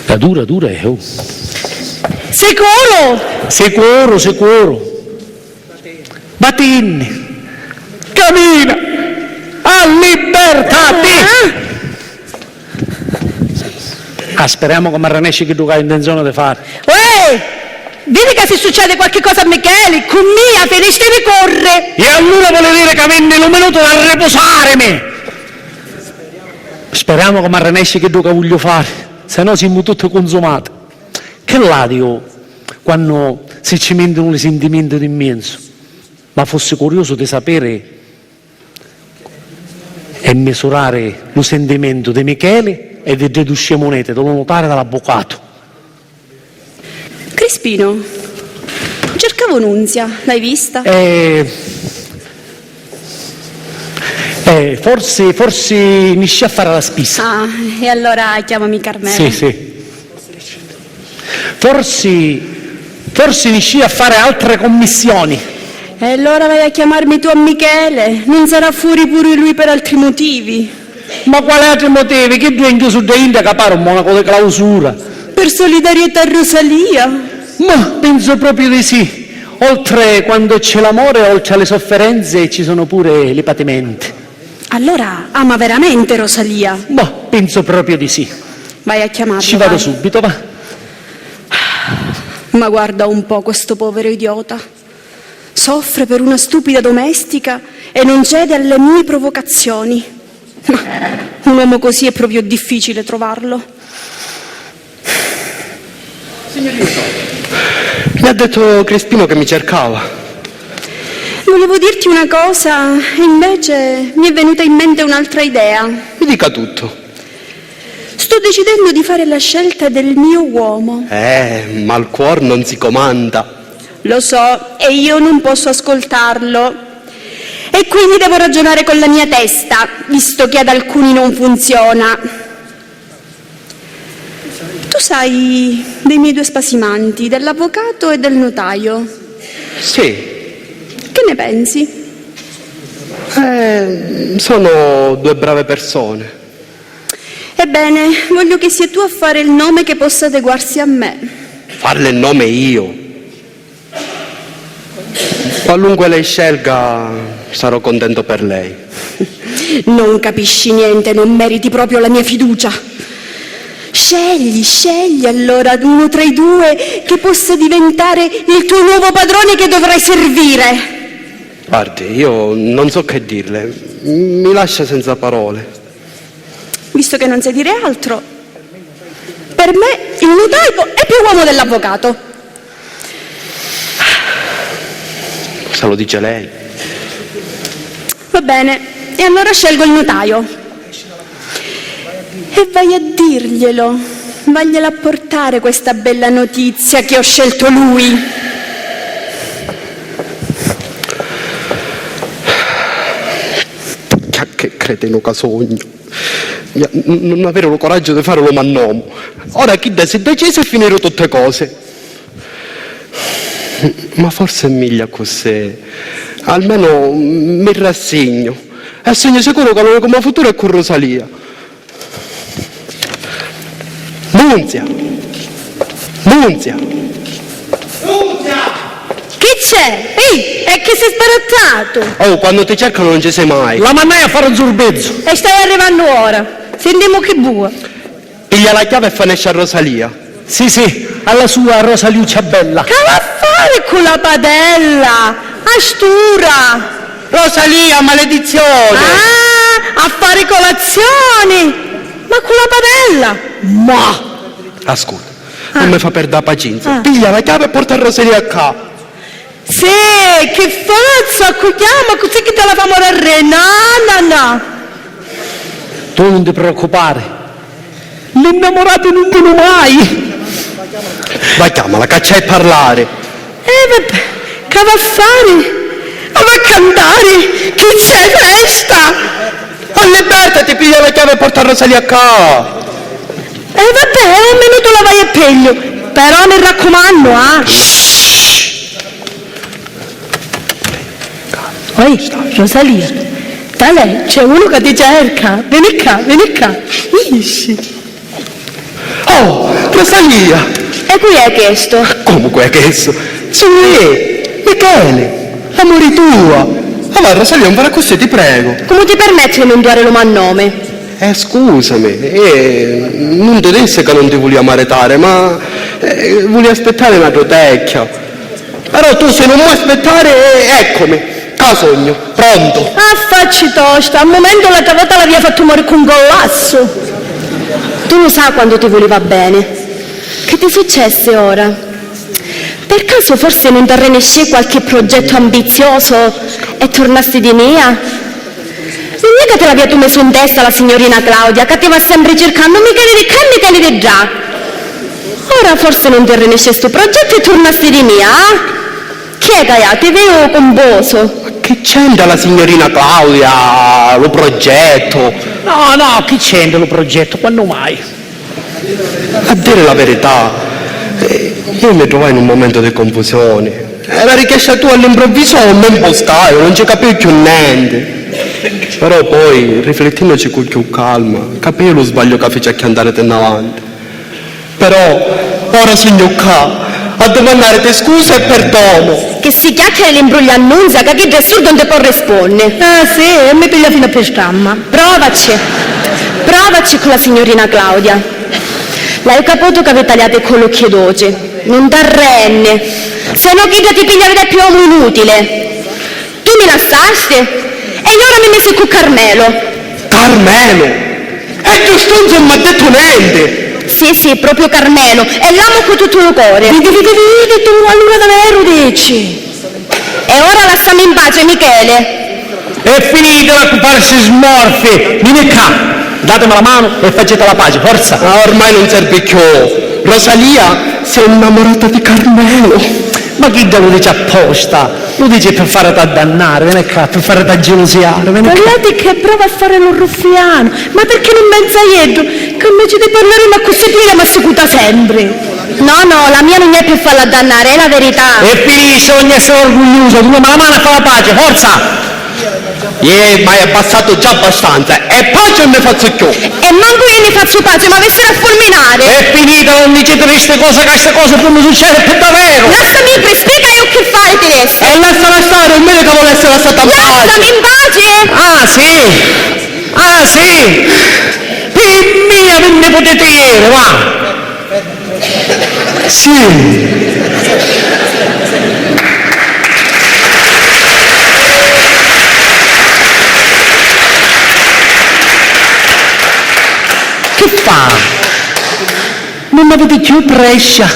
La dura è. Oh. Sicuro. Battini. Cammina. A libertà. Speriamo che mi rinesci che tu hai intenzione di fare. Vedi che se succede qualche cosa a Michele, con mia finisce di correre. E allora vuole dire che venne un minuto da riposare me. Speriamo che mi rinesci che tu che voglio fare, se no siamo tutti consumati. Che l'adio quando si cimentano i sentimenti immenso, ma fossi curioso di sapere e misurare lo sentimento di Michele e di Deducce Monete, dello notare dall'avvocato. Crispino, cercavo Nunzia, l'hai vista? Forse inizia a fare la spesa. Ah, e allora chiamami Carmela. Sì. Forse inizia a fare altre commissioni. E allora vai a chiamarmi tu a Michele, non sarà fuori pure lui per altri motivi. Ma quali altri motivi? Che tu hai chiuso da India che pare un monaco di clausura? Per solidarietà a Rosalia? Ma penso proprio di sì. Oltre quando c'è l'amore, oltre alle sofferenze, ci sono pure i patimenti. Allora ama veramente Rosalia. Boh, penso proprio di sì. Vai a chiamarlo. Ci vado vai. subito, va. Ma guarda un po' questo povero idiota. Soffre per una stupida domestica e non cede alle mie provocazioni. Ma un uomo così è proprio difficile trovarlo. Mi ha detto Crespino che mi cercava. Volevo dirti una cosa, e invece mi è venuta in mente un'altra idea. Mi dica tutto. Sto decidendo di fare la scelta del mio uomo. Ma il cuore non si comanda. Lo so, e io non posso ascoltarlo. E quindi devo ragionare con la mia testa, visto che ad alcuni non funziona. Tu sai dei miei due spasimanti, dell'avvocato e del notaio. Sì. Che ne pensi? Sono due brave persone. Ebbene, voglio che sia tu a fare il nome che possa adeguarsi a me. Farle il nome io. Qualunque lei scelga, sarò contento per lei. Non capisci niente, non meriti proprio la mia fiducia. Scegli allora uno tra i due che possa diventare il tuo nuovo padrone che dovrai servire. Guardi, io non so che dirle. Mi lascia senza parole. Visto che non sai dire altro, per me il notaio è più uomo dell'avvocato. Se lo dice lei. Va bene, e allora scelgo il notaio. E vai a dirglielo, vagliela a portare questa bella notizia che ho scelto lui. Che cretino casogno. Non avere il coraggio di fare lo mannomo. Ora chi si è deciso e finire tutte cose. Ma forse è meglio così. Almeno mi rassegno. E sogno sicuro che l'unico come futuro è con Rosalia. Nunzia! Chi c'è? Ehi, è che sei sbarattato. Oh, quando ti cercano non ci sei mai. La mannai a fare un zurbezzo. E stai arrivando ora. Sentiamo che bua. Piglia la chiave e fanesce a Rosalia. Sì, alla sua Rosaliuccia bella. Che va a fare con la padella? Astura. Rosalia, maledizione! Ah, a fare colazione. Ma con la padella? Ma! Ascolta, non mi fa perdere la pazienza. Piglia la chiave e porta Rosalia a casa. Sì, che forza, accogliamo così che te la famo a re. No. Tu non ti preoccupare. L'innamorato non viene mai. Vai, chiamala, caccia e parlare. Vabbè, che va a fare? Ma va a cantare? Che c'è festa? Oh, libertati, piglia la chiave e porta Rosalia a casa. Vabbè, almeno tu la vai a peglio. Però mi raccomando, Oi, Rosalia, da lei c'è uno che ti cerca. Vieni qua. Isci. Oh, Rosalia! E qui è questo? Comunque è questo? Sì, Michele, amore tua. Ma Rosalia, non farà così, ti prego. Come ti permetti di non dare lo nome? Scusami, non ti disse che non ti volevo maritare, ma volevo aspettare una rotecchia. Però tu se non vuoi aspettare, eccomi, casogno, pronto. Facci tosta, al momento la volta l'aveva fatto morire con un collasso. Tu lo sai quando ti voleva bene. Che ti successe ora? Per caso forse non ti rinesce qualche progetto ambizioso e tornasti di mia? Non è che te l'aveva messo in testa la signorina Claudia, che ti va sempre cercando, mica ne vedi già. Ora forse non ti rinesce sto progetto e tornasti di mia, Chi è che ti vedo comboso? Che c'entra la signorina Claudia, lo progetto? No, chi c'entra lo progetto? Quando mai? A dire la verità, io mi trovai in un momento di confusione. Era richiesta tua all'improvviso mi impostai, non ci capivo più niente. Però poi, riflettendoci con più calma, capii lo sbaglio che fece a andare in avanti. Però, ora sogno qua, a domandare te scusa e perdono. che si chiacchiera e l'imbruglia annunzia che chi Gesù non te può rispondere. Ah sì, e mi piglia fino a pestamma. Provaci con la signorina Claudia. L'hai caputo che avete tagliato con l'occhio d'oce, non t'arrenne, se no chi ti piglia vedere più uomo inutile. Tu mi lasciasti e io ora mi messi con Carmelo. Carmelo? E tu stonzo non mi ha detto niente! Sì, proprio Carmelo, e l'amo con tutto il cuore. Vedi, tu allora davvero dici? E ora lasciamo in pace Michele. È finita di occuparsi smorfi! Vieni qua! Datemi la mano e facete la pace, forza! Ma ormai non serve più. Rosalia si è innamorata di Carmelo. Ma chi te lo dice apposta? Lo dice per fare da dannare, vieni qua, per fare da gelosiare, vieni qua. Guardate che prova a fare lo ruffiano, ma perché non pensa io? Che invece di parlare ma così prima mi secuta sempre. No, la mia non è più farla dannare, è la verità. E finisce, ogni essere orgoglioso, tu la mano e fa la pace, forza! Ma è passato già abbastanza. E pace non ne faccio più. E manco io ne faccio pace, ma avessero a fulminare. È finita, non dicete queste cose, che queste cose poi mi succede per davvero. Lasciami, spiega io che fare adesso. E lasciala stare, è meglio che volesse lasciata in pace. Lasciami in pace. Ah sì! Mia, non ne potete ieri, va! Sì! Che fa? Non avete più prescia.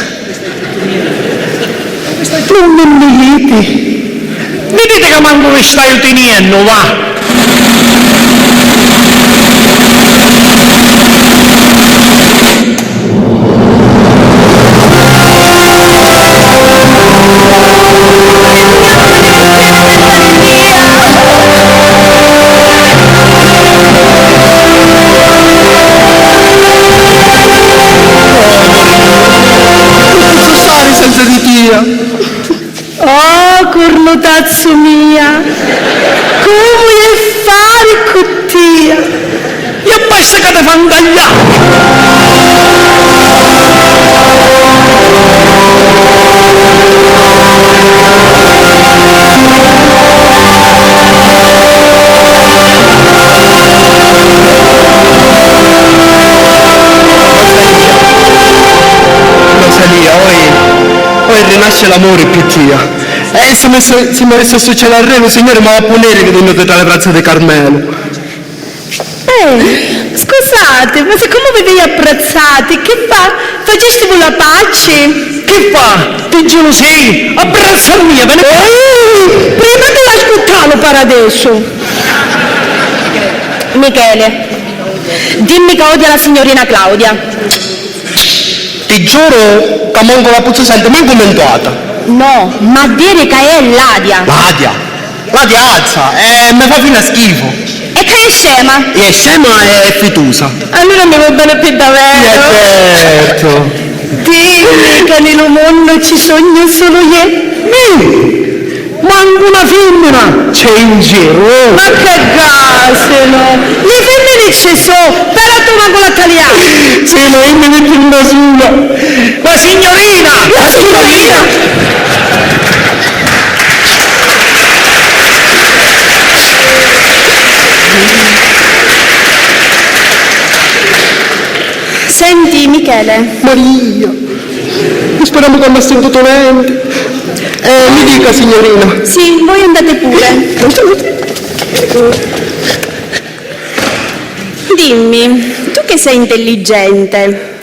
Non mi dite. Vedete che manco vi stai tenendo, va? Senza di tia. Oh, cornotazzo mia, come è fare con tia? E basta che ti fanno tagliare! Rosalia, poi rinasce l'amore più tia. E se mi avesse successo al re, il Signore mi va a punire che tenuto tra le braccia di Carmelo. Scusate, ma siccome vi vedi abbracciati, che fa? Faceste voi la pace? Che fa? Ti gelosia? Abbraccia mia, ve ne Prima di ascoltarlo per adesso. Michele, dimmi che odia la signorina Claudia. Ti giuro che manco la puzza sente mai commentata. No, ma dire che è Ladia. Ladia alza e mi fa fino a schifo. E che è scema? E è scema e fitusa. Allora mi va bene più davvero. Certo. Dimmi che nel mondo ci sogno solo io. Manco una femmina c'è in giro! Ma che gasino! Le femmine ci sono, però tu manco la tagliare. Sì, ma io mi metto in una sola! La signorina! La signorina! Senti Michele, Maria, speriamo che non sento dolente. Mi dica, signorina. sì, voi andate pure. Dimmi, tu che sei intelligente,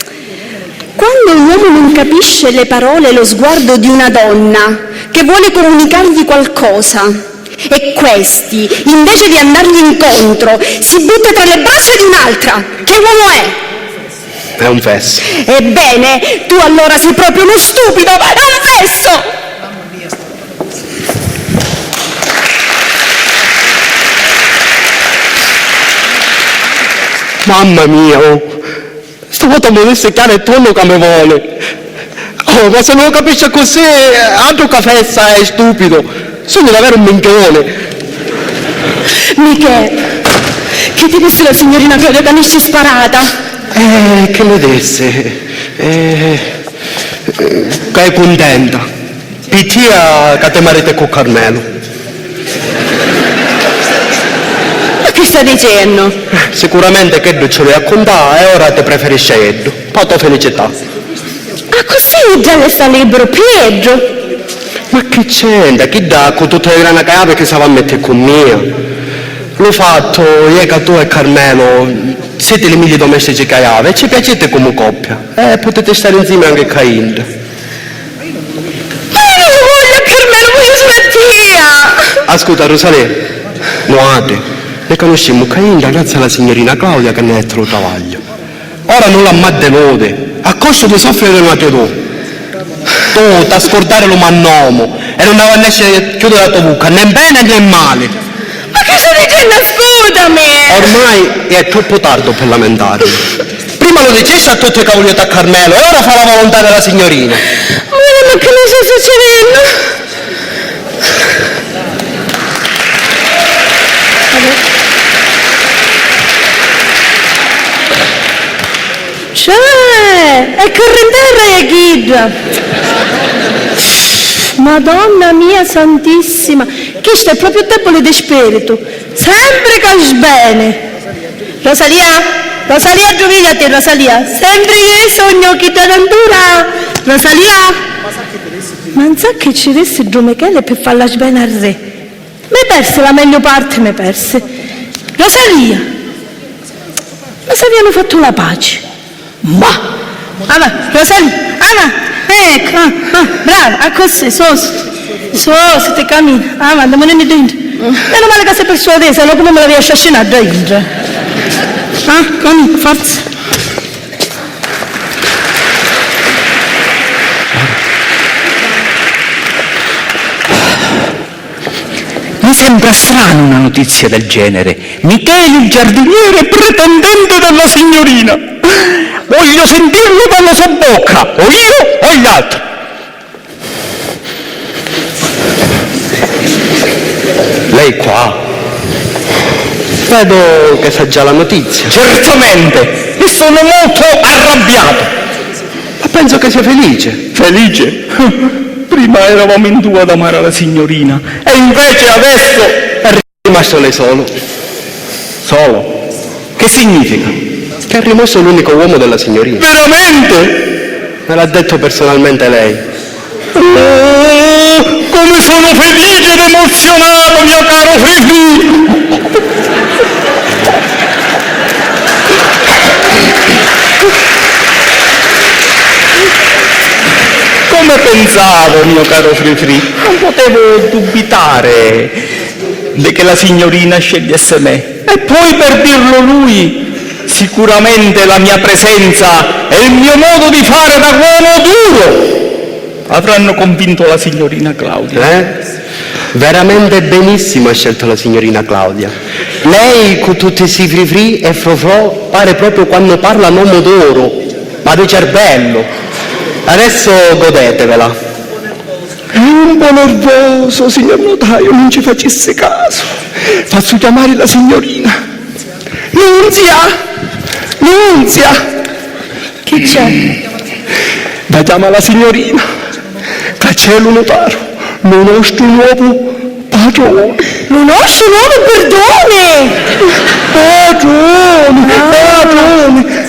quando un uomo non capisce le parole e lo sguardo di una donna che vuole comunicargli qualcosa e questi, invece di andargli incontro, si butta tra le braccia di un'altra, che uomo è? È un fesso. Ebbene, tu allora sei proprio uno stupido, è un fesso! Mamma mia, stavolta mi disse chiaro e tono che mi vuole. Ma se non lo capisce così, altro che fessa è stupido. Sono davvero un minchione. Michele, che ti disse la signorina Claudia che ne si sparata? Che mi disse? Che è contenta. pittia che te marite con Carmelo. Ma che sta dicendo? Sicuramente che ce l'hai a contare e ora ti preferisce Eddo. Poi tua felicità. Ah, così già le sta libero, peggio. Ma che c'entra? Chi dà con tutte le grandi cave che si va a mettere con mia? L'ho fatto, io che tu e Carmelo siete le miglia domestici che avete e ci piacete come coppia. Potete stare insieme anche Cain. Ma io non voglio Carmelo, voglio sua zia. Ascolta Rosalia, nuate, ne conosciamo Cain grazie alla signorina Claudia che ne è lo travaglio. Ora non la maddenode, a costo di soffrire di una tu. Tu, da scordare lo mannomo e non devo essere chiudere la tua bocca, né bene né male. Ma che sto dicendo? Ascoltami. Ormai è troppo tardi per lamentare. Prima lo dicessi a tutti i cavolioti a Carmelo e ora fa la volontà della signorina. Ma che mi sta succedendo? Cioè, è correnterra e ghidra. Madonna mia santissima, questo è proprio debole di spirito, sempre che bene. Rosalia, giovigliati Rosalia, sempre io sogno chi ti aventura. Rosalia, ma non sa che ci desse Gio Michele per farla bene al re. Mi perse la meglio parte, mi perse. Rosalia, ma se abbiamo fatto la pace? Ma, Rosalia, ecco, brava, a così, sosti, te cammina, andiamo dentro. Meno male che sei persuadesa, se no come me la riesci a scenare dentro. Cammina, forza. Mi sembra strana una notizia del genere. Michele, il giardiniere, pretendente della signorina. Voglio sentirlo dalla sua bocca, o io o gli altri. Lei qua? Vedo che sa già la notizia. Certamente, e sono molto arrabbiato. Ma penso che sia felice. Felice? Prima eravamo in due ad amare la signorina, e invece adesso È rimasto lei solo. solo. Che significa? Che è rimosso l'unico uomo della signorina. Veramente? Me l'ha detto personalmente lei. Oh, come sono felice ed emozionato, mio caro Frifri! Come pensavo, mio caro Frifri, non potevo dubitare che la signorina scegliesse me. E poi, per dirlo lui, sicuramente la mia presenza e il mio modo di fare da uomo duro avranno convinto la signorina Claudia. Veramente benissimo ha scelto la signorina Claudia. Lei con tutti i frifri e frofro pare proprio quando parla un uomo d'oro, ma di cervello. Adesso godetevela. È un po' nervoso, signor notaio, non ci facesse caso. Faccio chiamare la signorina. Nunzia! Chi c'è? Va chiama la signorina. Che c'è lo notario, lo nostro nuovo padrone. Lo nostro nuovo perdone! Padrone!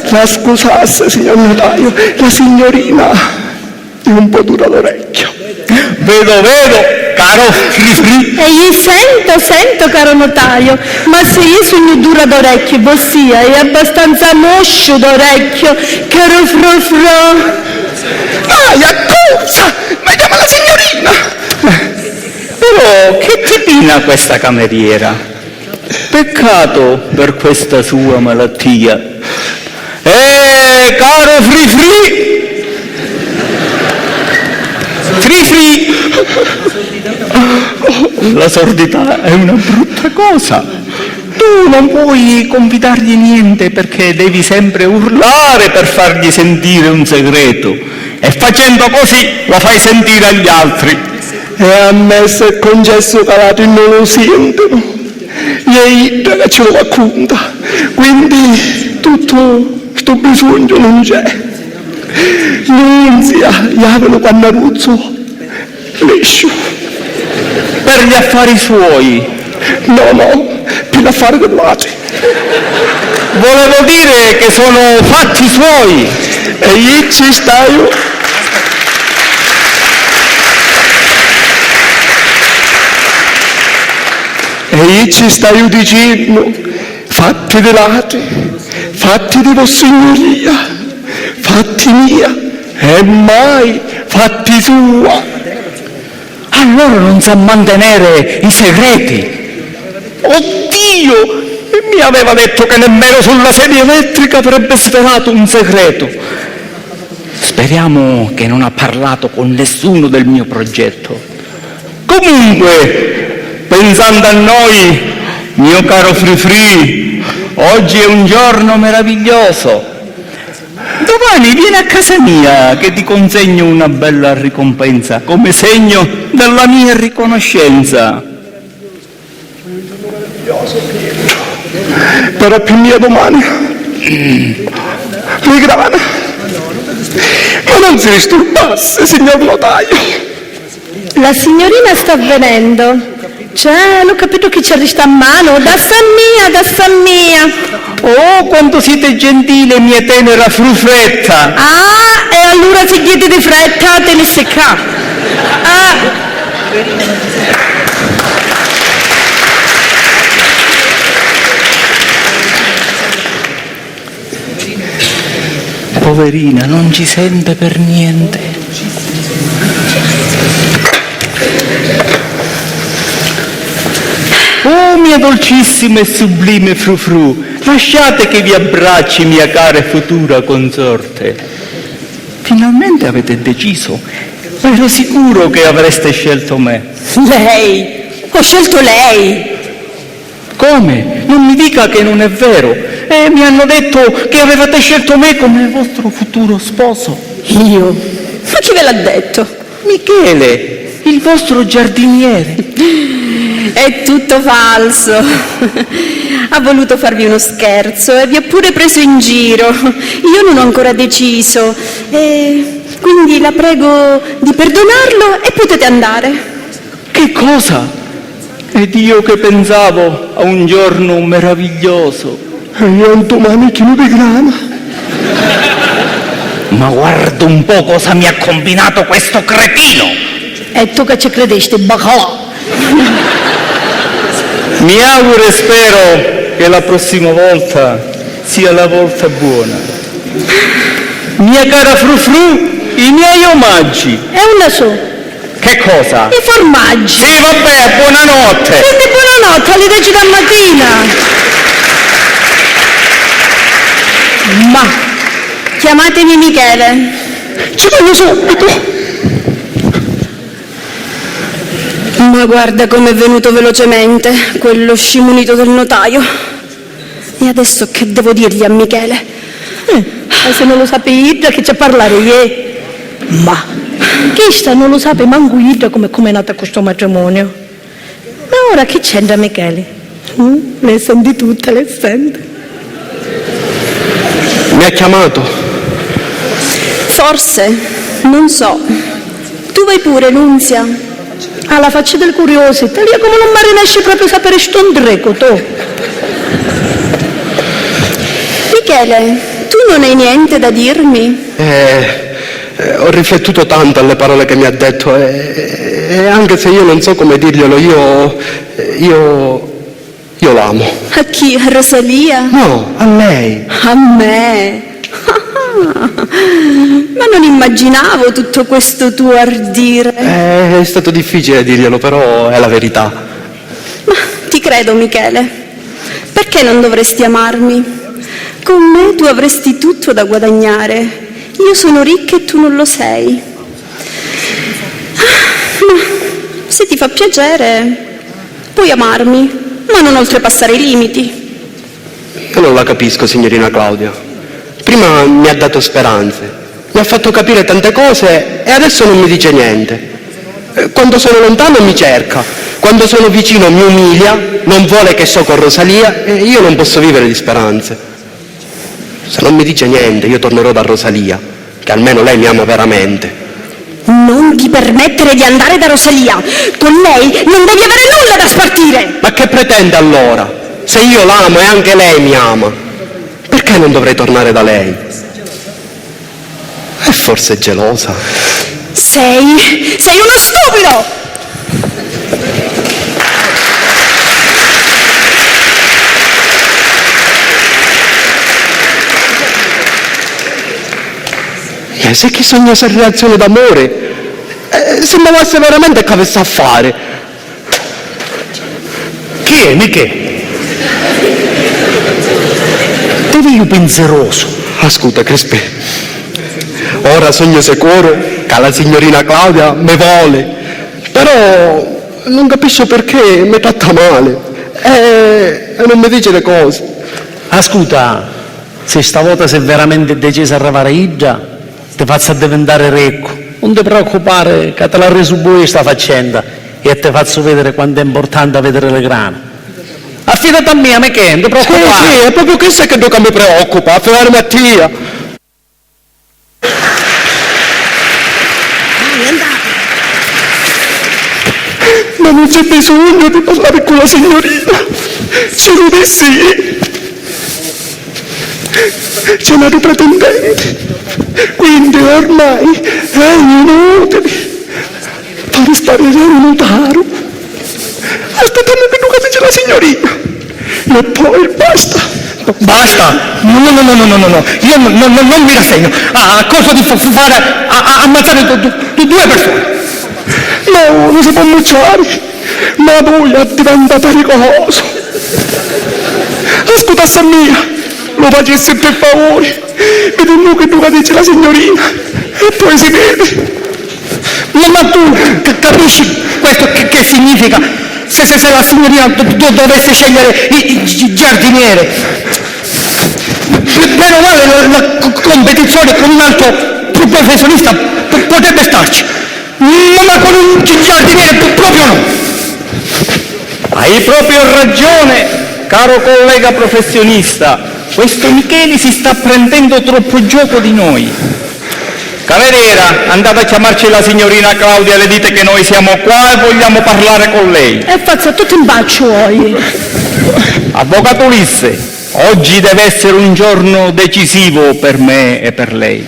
La scusasse, signor notaio, la signorina è un po' dura d'orecchio. Vedo, caro Frifri. E io sento, caro notaio, ma se io sono dura d'orecchio, ossia è abbastanza moscio d'orecchio, caro frofro. Vai, accorsa! Ma chiama la signorina! Però che tipina questa cameriera. Peccato per questa sua malattia. Caro Frifri! Frifri! La sordità è una brutta cosa. Tu non puoi confidargli niente perché devi sempre urlare per fargli sentire un segreto. E facendo così la fai sentire agli altri. E a me se è concesso che altri non lo sentono. E che ce lo racconta. Quindi tutto sto bisogno non c'è. Nunzia, Iavolo Pannaruzzo, liscio. Per gli affari suoi. No, per l'affare del Lati. Volevo dire che sono fatti suoi. E io ci stai. E io ci stai dicendo, fatti di Lati, fatti di Vossignoria, fatti mia, e mai fatti sua. Allora non sa mantenere i segreti. Oddio! Mi aveva detto che nemmeno sulla sedia elettrica avrebbe svelato un segreto. Speriamo che non ha parlato con nessuno del mio progetto. Comunque, pensando a noi, mio caro Free, oggi è un giorno meraviglioso. Domani vieni a casa mia che ti consegno una bella ricompensa come segno della mia riconoscenza. Però più mia domani. Rigrana. Ma non si disturbasse, signor notaio. La signorina sta venendo. Cioè, l'ho capito che ci resta a mano. Da mia. Oh, quanto siete gentile, mia tenera frufretta. Ah, e allora se chiede di fretta, te ne secca. Ah. Poverina, non ci sente per niente. Oh, mia dolcissima e sublime Frufru, lasciate che vi abbracci, mia cara e futura consorte. Finalmente avete deciso. Ero sicuro che avreste scelto me. Lei? Ho scelto lei. Come? Non mi dica che non è vero. Mi hanno detto che avevate scelto me come vostro futuro sposo. Io? Ma chi ve l'ha detto? Michele, il vostro giardiniere. È tutto falso. Ha voluto farvi uno scherzo e vi ha pure preso in giro. Io non ho ancora deciso. Quindi la prego di perdonarlo e potete andare. Che cosa? Ed io che pensavo a un giorno meraviglioso. E io un domani chilo di grana. Ma guarda un po' cosa mi ha combinato questo cretino. E tu che ci credesti, bacalà? Mi auguro e spero che la prossima volta sia la volta buona. Mia cara Frufru, i miei omaggi. È una su. Che cosa? I formaggi. Sì, vabbè, buonanotte. Quindi buonanotte, alle 10 da mattina. Ma chiamatemi Michele. Ci vengo subito. Ma guarda com'è venuto velocemente quello scimunito del notaio. E adesso che devo dirgli a Michele? E se non lo sapevi, che c'è a parlare io? Ma chi sta non lo sape manco io come è nato questo matrimonio. Ma ora che c'entra Michele? Le senti tutte, le senti. Mi ha chiamato. Forse, non so. Tu vai pure, Nunzia. Alla faccia del curioso, te lì come non mi riesci proprio a sapere sto dreco, tu. Michele, tu non hai niente da dirmi? Ho riflettuto tanto alle parole che mi ha detto e anche se io non so come dirglielo, io l'amo. A chi? A Rosalia? No, a lei. A me? Ma non immaginavo tutto questo tuo ardire. È stato difficile dirglielo, però è la verità. Ma ti credo, Michele. Perché non dovresti amarmi? Con me tu avresti tutto da guadagnare. Io sono ricca e tu non lo sei. Ma se ti fa piacere, puoi amarmi, ma non oltrepassare i limiti. Io non la capisco, signorina Claudia. Prima mi ha dato speranze, mi ha fatto capire tante cose e adesso non mi dice niente. Quando sono lontano mi cerca, quando sono vicino mi umilia, non vuole che so con Rosalia e io non posso vivere di speranze. Se non mi dice niente io tornerò da Rosalia, che almeno lei mi ama veramente. Non ti permettere di andare da Rosalia. Con lei non devi avere nulla da spartire. Ma che pretende allora? Se io l'amo e anche lei mi ama, perché non dovrei tornare da lei? È forse gelosa? Sei uno stupido! Se chi sogna questa reazione d'amore, sembrasse veramente che avesse a fare. Chi è, Michele? Devi io penseroso. Ascolta, Crespi, ora sogno sicuro che la signorina Claudia mi vuole, però non capisco perché mi tratta male e non mi dice le cose. Ascolta, se stavolta sei veramente deciso a arrivare Idda, ti faccio diventare ricco. Non ti preoccupare che te la reso buona sta faccenda e ti faccio vedere quanto è importante vedere le grane. Affidati a me, Michele, non ti preoccupare. Sì, è proprio questo che mi preoccupa, affidare Mattia. Ma non c'è bisogno di parlare con la signorina, solo di sì. C'è una pretendente, quindi ormai è inutile fare sparire un notaro. Aspettiamo che Luca dice la signorina e poi basta. Basta! No, io non mi rassegno a cosa di fare ammazzare due persone. No, non si può ammazzare, ma lui diventa pericoloso. Ascolta mia, lo facessi per favore, vedi che Luca dice la signorina e poi si vede. Ma tu capisci questo che significa? Se la signorina dovesse scegliere il giardiniere, bene o male la competizione con un altro professionista potrebbe starci, ma con un giardiniere proprio no. Hai proprio ragione, caro collega professionista. Questo Michele si sta prendendo troppo gioco di noi. Cameriera, andate a chiamarci la signorina Claudia e le dite che noi siamo qua e vogliamo parlare con lei. E faccia tutto in bacio voi. Avvocato Ulisse, oggi deve essere un giorno decisivo per me e per lei.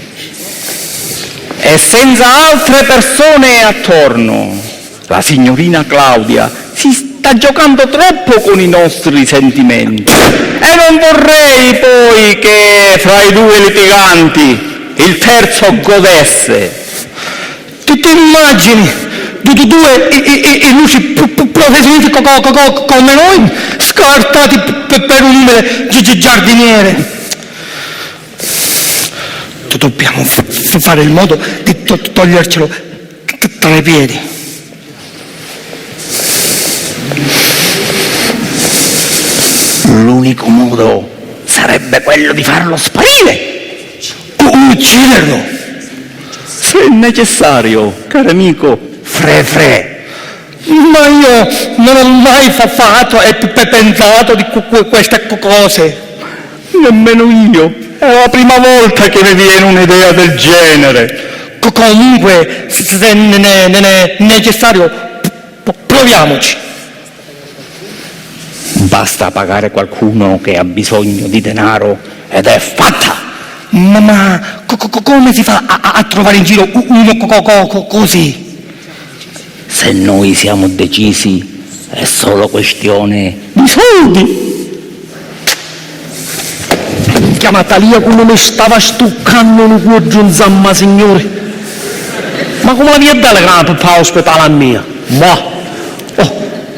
E senza altre persone attorno, la signorina Claudia si sta giocando troppo con i nostri sentimenti. E non vorrei poi che fra i due litiganti il terzo godesse. Ti immagini due illussi professionisti come noi scartati per un umile giardiniere? Dobbiamo fare il modo di togliercelo tra i piedi. L'unico modo sarebbe quello di farlo sparire. Ucciderlo, Se è necessario, caro amico. Fre. Ma io non ho mai fatto e pensato di queste cose. Nemmeno io. È la prima volta che mi viene un'idea del genere. Comunque, se ne è necessario, proviamoci. Basta pagare qualcuno che ha bisogno di denaro ed è fatta. Ma come si fa a trovare in giro uno così? Se noi siamo decisi, è solo questione di soldi. Chiamata lì come mi stava stuccando un cuoggio in zamma, signore. Ma come la via bella che non fa ospitare a mia? Ma.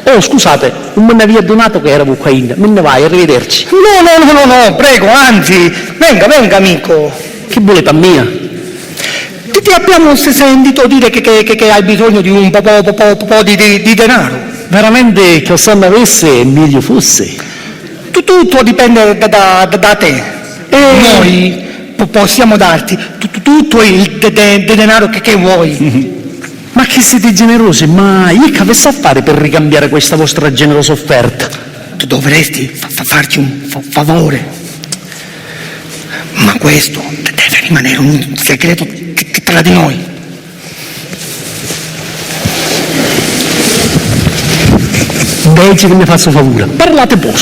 Oh, scusate, non me ne aveva donato che era qua in. Me ne vai, arrivederci. No, prego, anzi, venga amico. Che volete a mia? Ti abbiamo sentito dire che hai bisogno di un po' di denaro. Veramente che se ne avesse meglio fosse. Tutto dipende da te. E noi possiamo darti tutto il denaro che vuoi. Ma che siete generosi, ma io che avessi a fare per ricambiare questa vostra generosa offerta? Tu dovresti farci un favore, ma questo deve rimanere un segreto tra di noi. che mi faccio favore, parlate poco.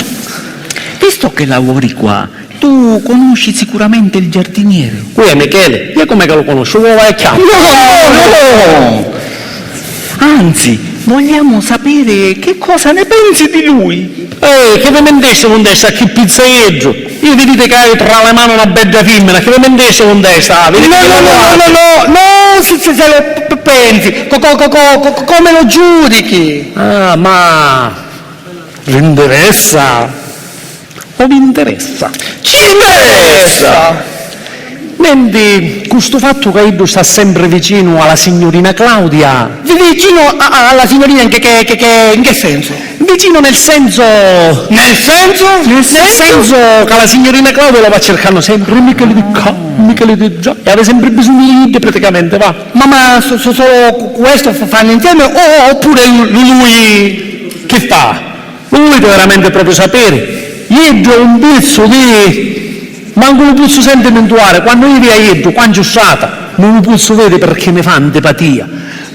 Visto che lavori qua, tu conosci sicuramente il giardiniere. Qui è Michele, io come che lo conosco? Lo vai a chiamare? No! Anzi, vogliamo sapere che cosa ne pensi di lui. Che vi mentesse con te a chi pizzaieggio? Io vi dite che hai tra le mani una bella femmina, che vi mentesse con te sta? No, se lo pensi, come lo giudichi? Ah, ma vi interessa? O vi interessa? Ci interessa! Mentre questo fatto che Edo sta sempre vicino alla signorina Claudia. Vicino alla signorina in che senso? Vicino nel senso. Nel senso? Nel senso che la signorina Claudia lo va cercando sempre, Michele di qua, Michele di già, e aveva sempre bisogno di praticamente, va. Ma solo questo fanno insieme oppure lui che fa? Lui deve veramente proprio sapere. Edo è un pezzo di. Manco lo posso sentimentare, quando io vi aiuto, quando c'è stata, non lo posso vedere perché mi fa antipatia.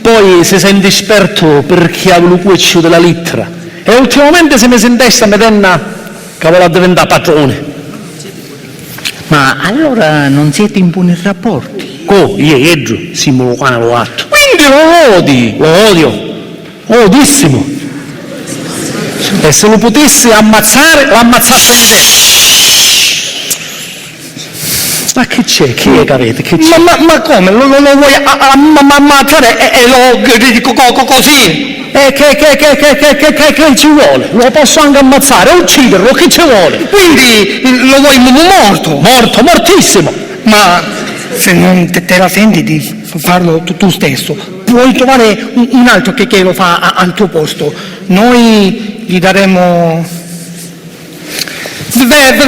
Poi si sente esperto perché ha lo cuccio della lettera. E ultimamente se mi sentessa mi tenna che vuole diventare padrone. Ma allora non siete in buoni rapporti? Io e Eggio siamo qua nello atto. Quindi lo odio, odissimo. E se lo potessi ammazzare, l'ammazzate in te. Ma che c'è? Chi è che avete? Che c'è? Ma come? Lo vuoi ammazzare e lo così? Che ci vuole? Lo posso anche ammazzare, ucciderlo, che ci vuole? Quindi lo vuoi morto? Morto, mortissimo! Ma se non te la senti di farlo tu stesso, puoi trovare un altro che lo fa al tuo posto. Noi gli daremo 20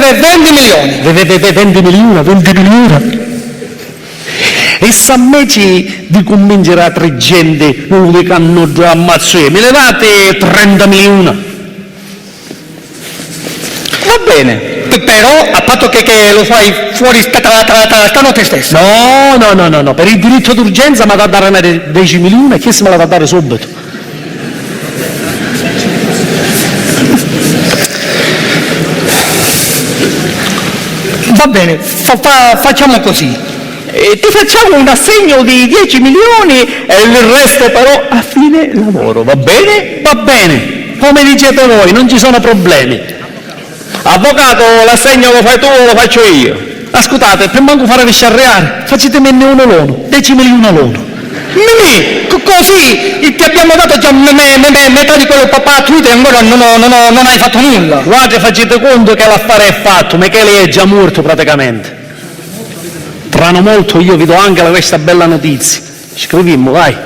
milioni. 20 milioni? E se a me di convincere altre gente non lo dicono già ammazzare, me ne date 30 milioni? Va bene, però a patto che lo fai fuori stanotte stesso. No, per il diritto d'urgenza mi ha da dare 10 milioni e chi se me la da dare subito? Va bene, facciamo così. Ti facciamo un assegno di 10 milioni e il resto però a fine lavoro, va bene? Va bene, come dicete voi, non ci sono problemi. Avvocato, l'assegno lo fai tu o lo faccio io? Ascoltate, per manco fare risciarreare, facetemi uno l'uno, 10 milioni l'uno. Così ti abbiamo dato già metà di quello pattuito e ancora non hai fatto nulla. Guarda, facete conto che l'affare è fatto, Michele è già morto praticamente. Tra non molto io vi do anche questa bella notizia. Scrivimmo, vai.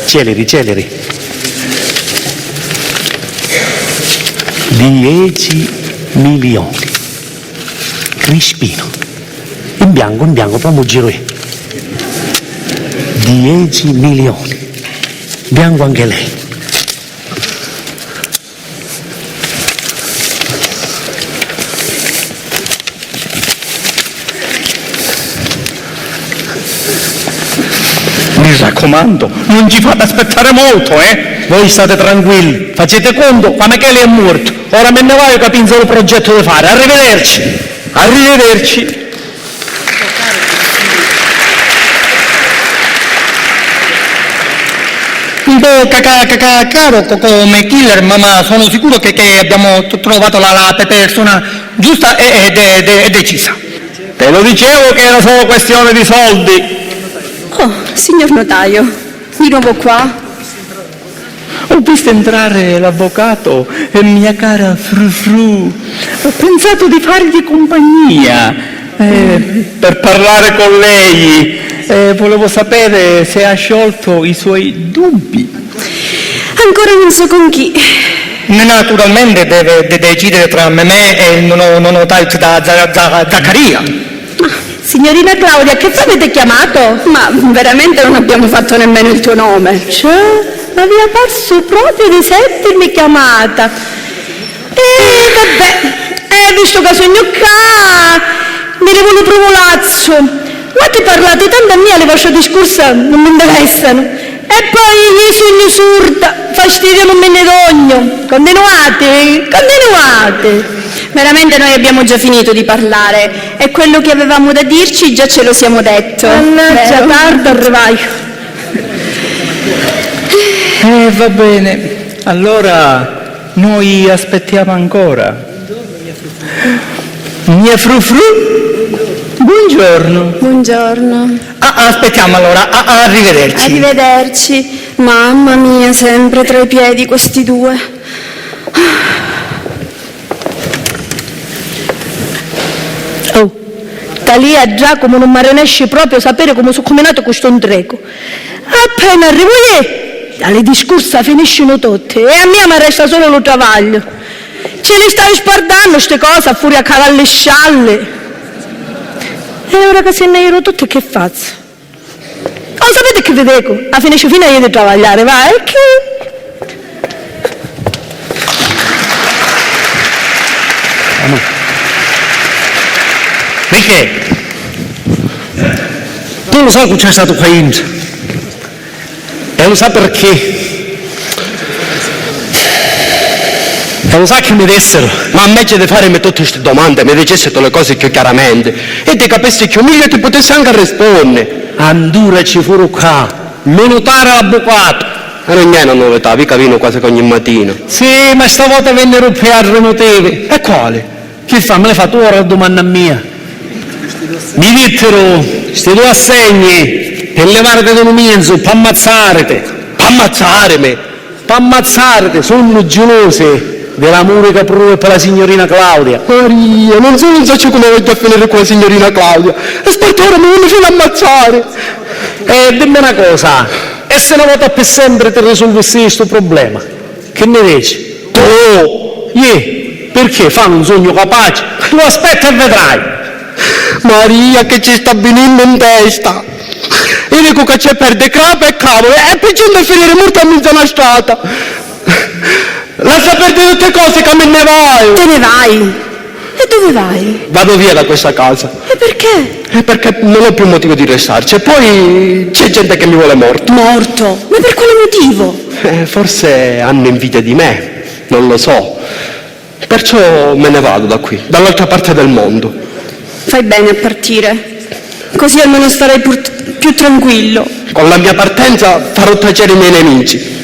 Celeri. 10 milioni. Crispino. In bianco, poi giro io. 10 milioni. Bianco anche lei. Mi raccomando, non ci fate aspettare molto, Voi state tranquilli, facete conto, qua Michele è morto. Ora me ne vai che penso il progetto da fare. Arrivederci. Un po' caro come killer, ma sono sicuro che abbiamo trovato la persona giusta e decisa. Te lo dicevo che era solo questione di soldi. Oh, signor notaio, di nuovo qua? Ho visto entrare l'avvocato e mia cara Frufru. Ho pensato di fargli compagnia per parlare con lei. Volevo sapere se ha sciolto i suoi dubbi. Ancora non so con chi. Naturalmente deve decidere tra me e il notaio Zaccaria. Signorina Claudia, che avete chiamato? Ma veramente non abbiamo fatto nemmeno il tuo nome. Cioè, mi aveva perso proprio di sentirmi chiamata. Vabbè, visto che sogno qua, mi devo un provolazzo. Ma ma che parlate tanto a me, le vostre discorsi non mi interessano. E poi io sogno surda, fastidio non me ne dogno. Continuate. Veramente noi abbiamo già finito di parlare e quello che avevamo da dirci già ce lo siamo detto. Mannaggia, vero? tarda, arrivai. Va bene, allora noi aspettiamo ancora. Mia frufru, buongiorno. Buongiorno. Aspettiamo allora, arrivederci. Arrivederci. Mamma mia, sempre tra i piedi questi due. Oh, da lì a Giacomo non mi riesce proprio a sapere come sono combinato questo intreco. Appena arrivo lì, le discorsa finiscono tutte e a me mi resta solo lo travaglio. Ce le stai spardando queste cose a furia a cavare le scialle. E ora che se ne ero tutte che faccio? Oh, sapete che vi dico? A finisce fino a io di travagliare, vai, che... Perché? Tu lo sai che c'è stato qua in? E lo sa perché? E lo sa che mi dessero? Ma invece di farmi tutte queste domande, mi dicessero le cose più chiaramente e ti capissi più meglio e ti potessi anche rispondere. Andura ci furono qua, lo notare l'avvocato. E non è una novità, vi capino quasi ogni mattina. Sì, ma stavolta vennero per altri motivi. E quale? Che fa? Me l'hai fatto ora la domanda mia. Mi dittero, questi due assegni, per levarti da un mezzo, per ammazzarti. Per ammazzarmi? Per ammazzarti, sono gelose dell'amore che provo per la signorina Claudia. Maria, non so come voglio finire con la signorina Claudia. Aspetta, ora mi voglio fino a ammazzare. Dimmi una cosa, e se una volta per sempre ti risolvessi questo problema, che ne dici? Oh! Perché fanno un sogno capace? Tu aspetta e vedrai. Maria, che ci sta venendo in testa. Io dico che c'è perde capo e cavolo, e poi c'è da finire molto a mezza una strada. Lascia perdere tutte cose che me ne vai. Te ne vai? E dove vai? Vado via da questa casa. E perché? Perché non ho più motivo di restarci. E poi c'è gente che mi vuole morto. Morto? Ma per quale motivo? Forse hanno invidia di me, non lo so. Perciò me ne vado da qui, dall'altra parte del mondo. Fai bene a partire, così almeno starai più tranquillo. Con la mia partenza farò tacere i miei nemici.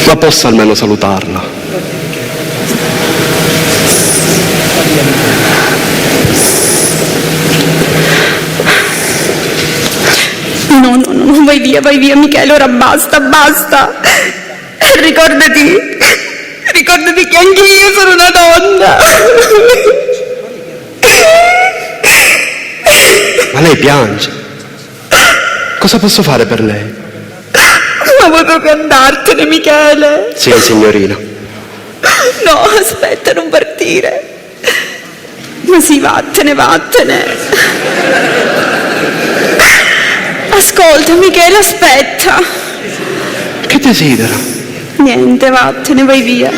Ma posso almeno salutarla? No, vai via, Michele, ora basta. E ricordati che anche io sono una donna. Ma lei piange. Cosa posso fare per lei? Ma vuoi proprio andartene, Michele? Sì, signorina. No, aspetta, non partire. Ma sì, vattene. Ascolta, Michele, aspetta. Che desidera? Niente, vattene, vai via.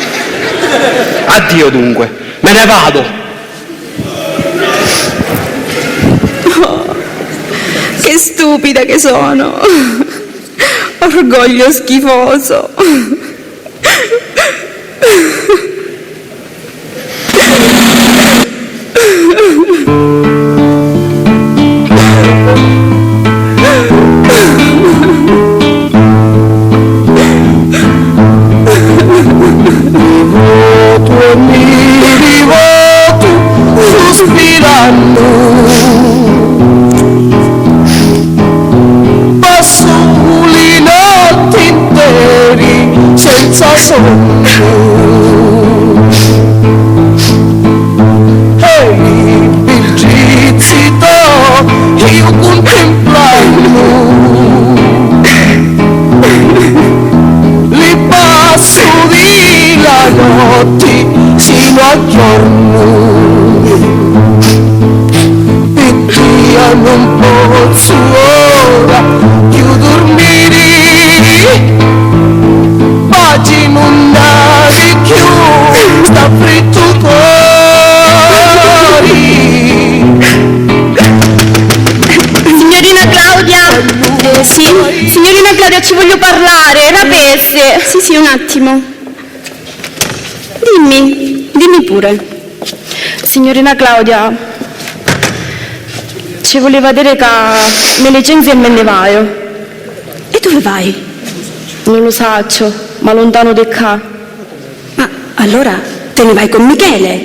Addio dunque, me ne vado. Oh, che stupida che sono. Orgoglio schifoso. sospirando, passo le notti interi senza sonno. Ehi, il gizzito io contemplando, li passo di la notte sino al giorno. Non posso ora più dormire, oggi non dare più, sta fritto cuore. Signorina Claudia, ci voglio parlare, rapesse. Sì, un attimo. Dimmi pure. Signorina Claudia, ci voleva dire che me licenzio e me ne vaio. E dove vai? Non lo saccio, ma lontano di qua. Ma allora te ne vai con Michele?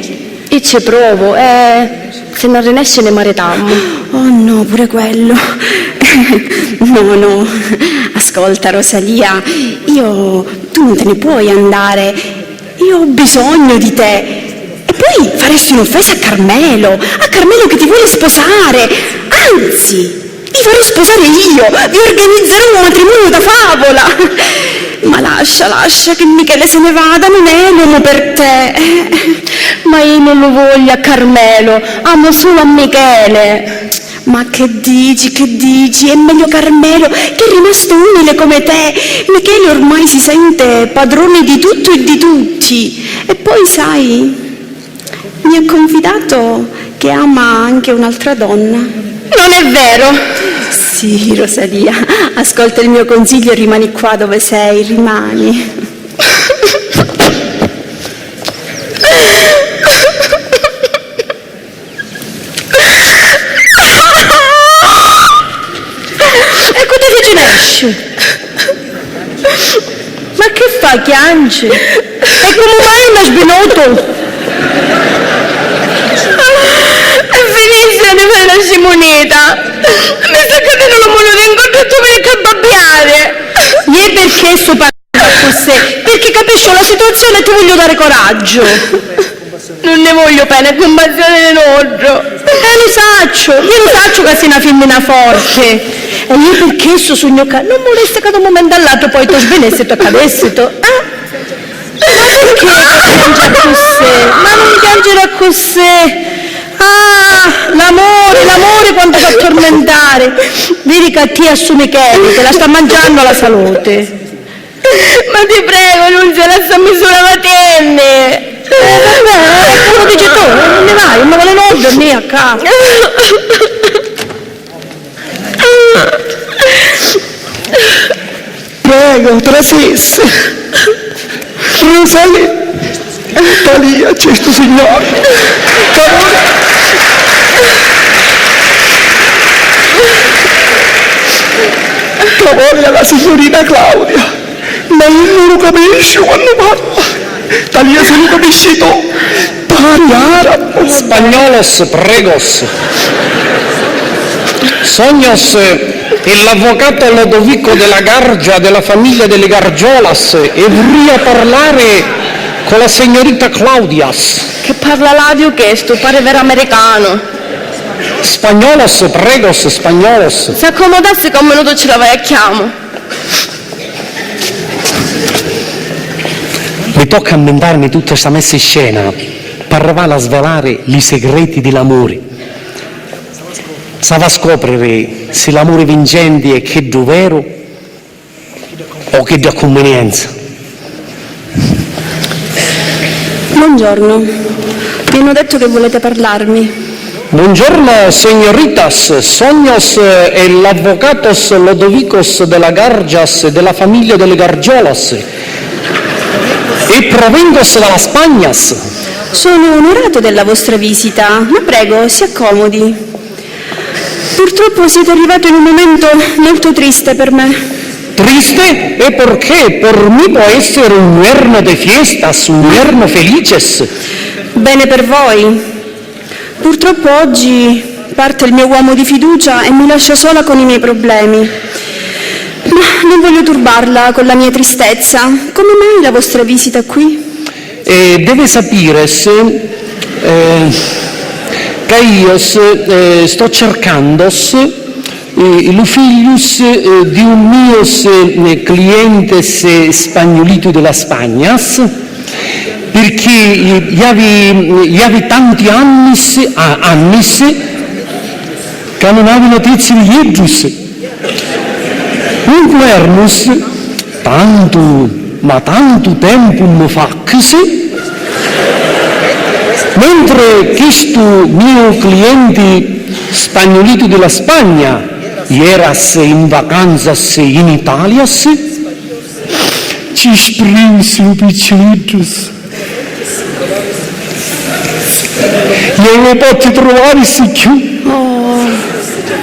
E ci provo, se non riesce ne maritammo. Oh no, pure quello. No, ascolta Rosalia, tu non te ne puoi andare, io ho bisogno di te. E poi faresti un'offesa a Carmelo che ti vuole sposare, anzi, ti farò sposare io, vi organizzerò un matrimonio da favola. Ma lascia che Michele se ne vada, non è l'uomo per te. Ma io non lo voglio a Carmelo, amo solo a Michele. Ma che dici? È meglio Carmelo, che è rimasto umile come te. Michele ormai si sente padrone di tutto e di tutti. E poi, sai, mi ha confidato che ama anche un'altra donna. Non è vero? Sì, Rosalia, ascolta il mio consiglio e rimani qua dove sei, rimani. Ma che fa, piange? E come mai mi ha svenuto? È finita di fare la Simonetta. Mi sta cadendo la mano d'incontro e tu vieni a babbiare. E perché sto parlando con sé? Perché capisco la situazione e ti voglio dare coraggio. Non ne voglio bene, è compassione dell'orgio. Io lo saccio che sei una femmina forte. E io perché sto sogno che non volesse che da un momento all'altro poi tu svenesse e tu accadesse tu. Ma perché piangere così? Ma non piangere così. Ah, l'amore quando fa tormentare. Vedi che ti assume Kelly, che la sta mangiando alla salute. Ma ti prego, non se la sta misura matenne. Vabbè, lo dici tu, non ne vai, non me vuole non dormire a casa. Prego, trasesse. Rosalia, Talia, questo signore. Cavoglia la signorina Claudia, ma io non lo capisco quando parla. Talia, se lo capisci tu, parli arabo. Spagnolos, pregos. Soños el avvocato Lodovico della Gargia della famiglia delle Gargiolas e vorrei parlare con la signorita Claudias. Che parla l'audio che sto, pare vero americano. Spagnolos, pregos, spagnolos. Se accomodasse che un minuto ce la vai a chiamo. Mi tocca inventarmi tutta questa messa in scena per arrivare a svelare i segreti dell'amore. Stava a scoprire se l'amore vincente è che è vero o che è da convenienza. Buongiorno, mi hanno detto che volete parlarmi. Buongiorno, señoritas. Soños el avvocatos Lodovicos della Gargias della famiglia delle Gargiolas e provengos dalla Spagnas. Sono onorato della vostra visita, ma prego, si accomodi. Purtroppo siete arrivato in un momento molto triste per me. Triste? E perché? Per me può essere un giorno di fiestas, un giorno felices. Bene per voi. Purtroppo oggi parte il mio uomo di fiducia e mi lascia sola con i miei problemi. Ma non voglio turbarla con la mia tristezza. Come mai la vostra visita qui? Deve sapere che io sto cercando i figlius di un mio cliente spagnolito della Spagna, perché avevi tanti anni che non avevo notizie di Gesù. Un quernus, tanto tempo mi fa così, mentre questo mio cliente spagnolito della Spagna Ieras in vacanzas in Italias? Ci sprinsi piccinitus. Non lo potti trovare più.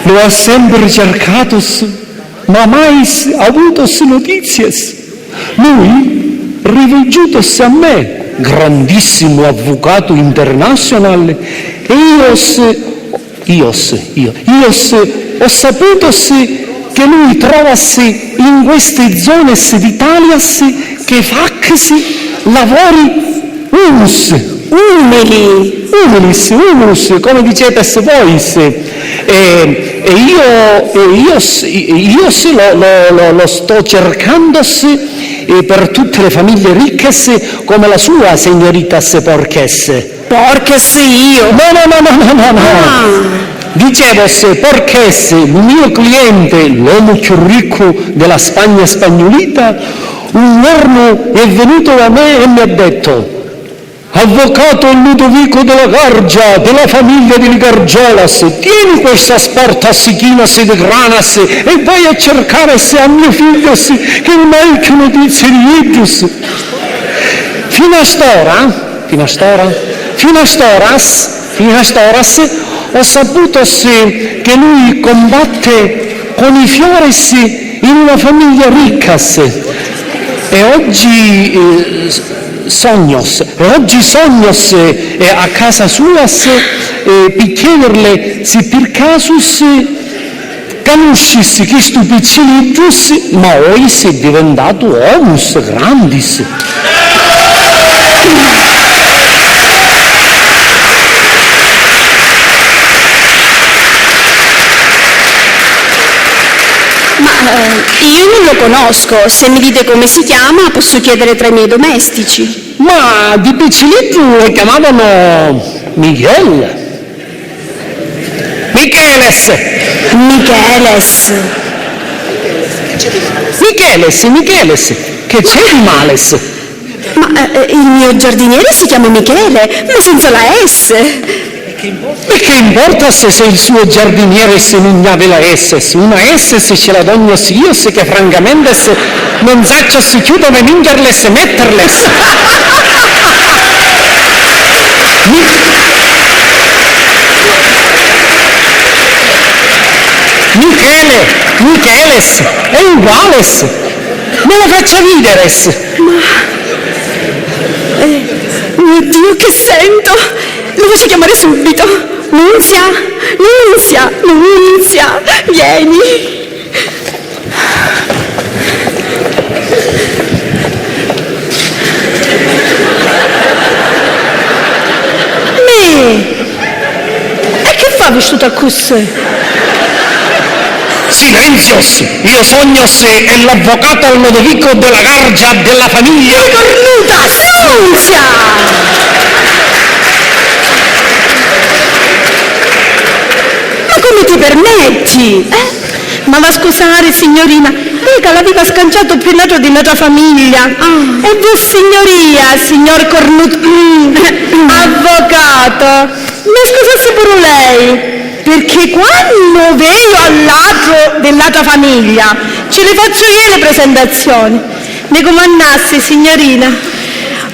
Lo ha sempre cercato, ma mai avuto notizie. Lui, rivolgiutosi a me, grandissimo avvocato internazionale, e io ho saputo che lui trovasi in queste zone d'Italia che facsi lavori umilis, come dicete voi, e io lo sto cercando per tutte le famiglie ricche come la sua, signorita Porches. Porches io? No. Dicevo, Porches, il mio cliente, l'uomo più ricco della Spagna spagnolita, un giorno è venuto da me e mi ha detto: avvocato Ludovico della Gargia, della famiglia di Gargiolas, tieni questa sportassichina di granas e vai a cercare a mio figlio che non hai più notizie di Idus. Fino a storas ho saputo che lui combatte con i fiori in una famiglia ricca e oggi sognos a casa sua per chiederle se per caso conoscissi questo piccinitus, ma ora è diventato homus grandis. Io non lo conosco, se mi dite come si chiama posso chiedere tra i miei domestici. Ma di piccinetto lo chiamavano Micheles, che c'è di male? Ma il mio giardiniere si chiama Michele, ma senza la S. E che importa se il suo giardiniere non ha la S? Una S se ce la dogno io, che francamente non saccio più dove mingerle e metterle. Micheles, è uguale. Me lo faccia ridere. Mio Dio, che sento! Lo faccio chiamare subito. Nunzia, vieni. E che fa vissuta così? Silenzios! Io sogno è l'avvocato Ludovico della Gargia della famiglia. Cornuta, Nunzia! Come ti permetti? Ma va a scusare, signorina, mica l'aveva scanciato più nato di nostra famiglia. E voi, signoria, signor avvocato, mi scusasse pure lei, perché quando vedo all'altro dell'altra famiglia, ce le faccio io le presentazioni. Mi comandassi, signorina.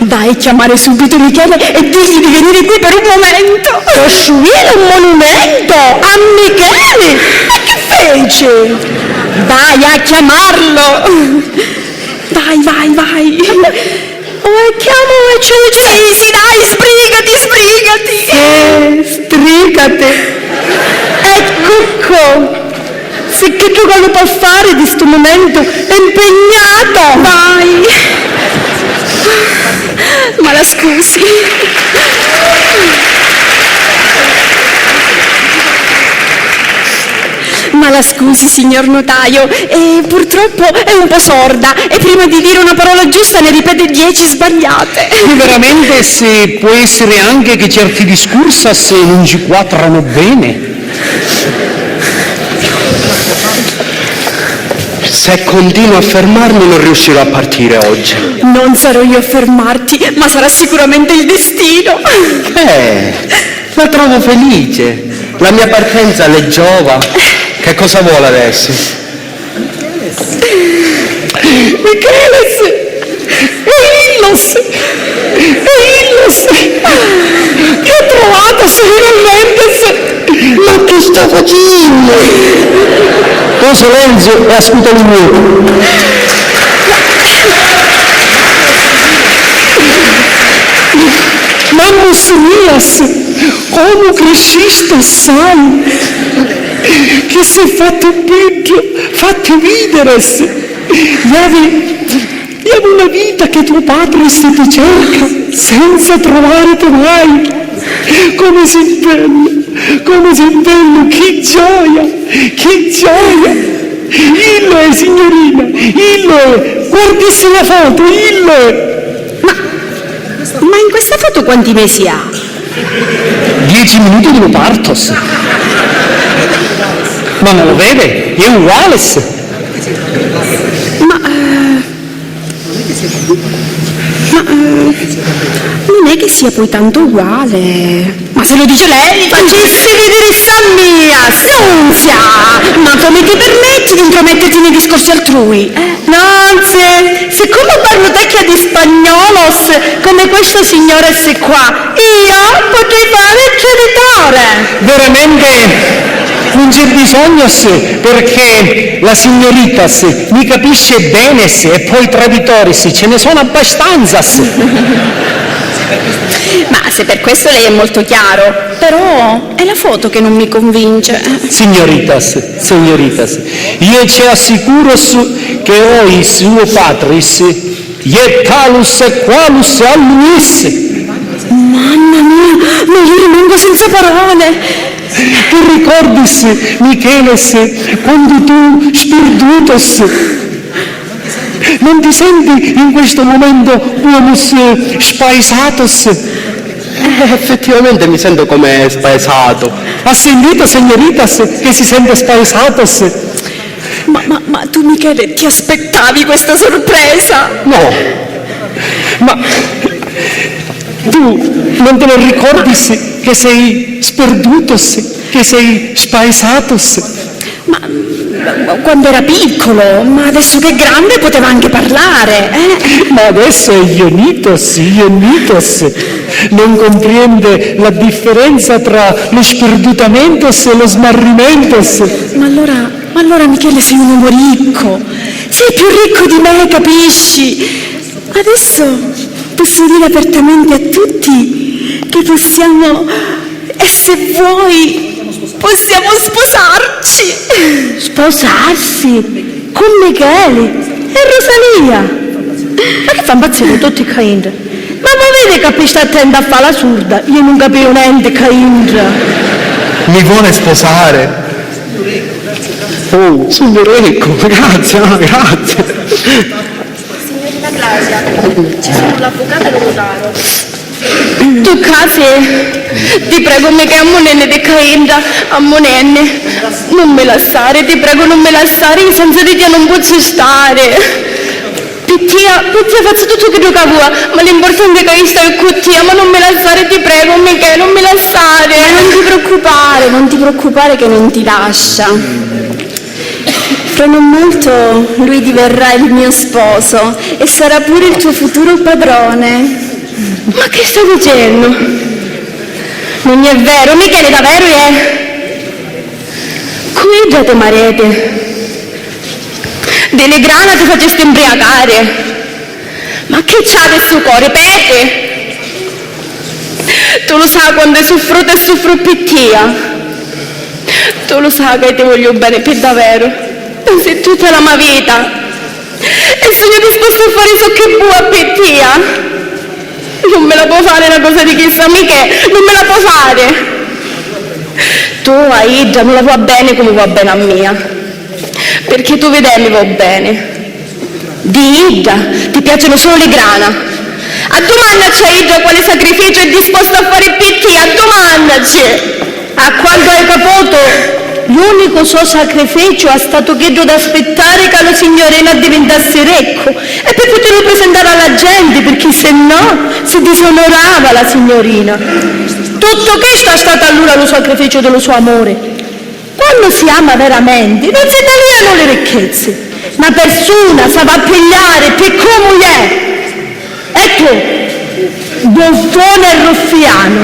Vai a chiamare subito Michele e digli di venire qui per un momento. Costruire un monumento a Michele? Ma che fece? Vai a chiamarlo. Vai. Chiamo e Sì, dai, sbrigati. Sbrigate. Ecco qua. Se che gioco lo può fare di sto momento? È impegnato. Vai. Ma la scusi. Ma la scusi, signor notaio, purtroppo è un po' sorda e prima di dire una parola giusta ne ripete 10 sbagliate. Veramente può essere anche che certi discorsi non ci quadrano bene. Se continuo a fermarmi non riuscirò a partire oggi. Non sarò io a fermarti, ma sarà sicuramente il destino. La trovo felice. La mia partenza le giova. Che cosa vuole adesso? Micheles! Illos! Ti ho trovato finalmente! Ma che sta facendo? Tu silenzio e ascolta il mio. Mammas mias, come cresciste sai, che sei fatto peggio, fatto ridere. Avevi una vita che tuo padre si ti cerca senza trovare mai. Come sei bello, che gioia, che gioia. Illo è, signorina, illo è, guardissi la foto, illo è. Ma in questa foto quanti mesi ha? 10 minuti di partos. Ma non lo vede? È uguale. Non è che sia poi tanto uguale. Ma se lo dice lei, facessi vedere sta mia, Nunzia! Ma come ti permetti di intrometterti nei discorsi altrui? Nonze, siccome parlo tecchia di spagnolos, come questa signoressa qua, io potrei fare il genitore. Veramente non c'è bisogno, perché la signorita mi capisce bene e poi traditori ce ne sono abbastanza. Ma se per questo lei è molto chiaro, però è la foto che non mi convince. Signoritas, io ci assicuro che hoy suo patris je talus e qualus alluis. Mamma mia, ma io rimango senza parole. Tu ricordis, Micheles, quando tu sperdutos, non ti senti in questo momento uomus spaesatos? Effettivamente mi sento come spaesato. Ha sentito, signoritas, che si sente spaesatos? Ma tu, Michele, ti aspettavi questa sorpresa? No, ma tu non te lo ricordi che sei sperdutos, che sei spaesatos? Ma quando era piccolo, ma adesso che è grande poteva anche parlare, Ma adesso è ionitos, non comprende la differenza tra lo sperdutamentos e lo smarrimentos. Ma allora Michele sei un uomo ricco, sei più ricco di me, capisci? Adesso posso dire apertamente a tutti che possiamo, e se vuoi, possiamo sposarci. Sposarsi? Con Michele e Rosalia? Ma che fa impazzire tutti i caindri? Ma vede che sta attento a fare la surda? Io non capivo niente, caindri. Mi vuole sposare? Oh, signorecco, grazie, grazie. Signorina Claudia, ci sono l'avvocato e l'onorario. Tu casi, ti prego me che ammonenne di cainda, ammonenne, non me lasciare, ti prego non me lasciare, io senza di te non posso stare. Pittia faccio tutto che tu vuoi, ma l'importante è che io stai con te, ma non me lasciare, ti prego Michele, non me lasciare. Non ti preoccupare che non ti lascia. Fra non molto lui diverrà il mio sposo e sarà pure il tuo futuro padrone. Ma che stai dicendo? Non è vero, Michele, davvero è? Qui già te marete. Delle grana ti faceste imbriagare. Ma che c'ha del suo cuore, pete? Tu lo sai quando soffro e soffro pittia. Tu lo sai che ti voglio bene per davvero. Sei tutta la mia vita. E sono disposto a fare ciò che vuoi a pittia. Non me la può fare una cosa di chissà Michele, non me la può fare. Tu a Idda non la vuoi bene come va bene a mia. Perché tu vedi va bene. Di Idda ti piacciono solo le grana. A domandaci a Idda quale sacrificio è disposto a fare per te, a domandaci. A quanto hai capito, l'unico suo sacrificio è stato quello di aspettare che la signorina diventasse ricco e per poterlo presentare alla gente, perché se no si disonorava la signorina. Tutto questo è stato allora lo sacrificio dello suo amore. Quando quando si ama veramente non si tagliano le ricchezze, ma persona sa va pigliare per come è. Ecco, buffone e ruffiano,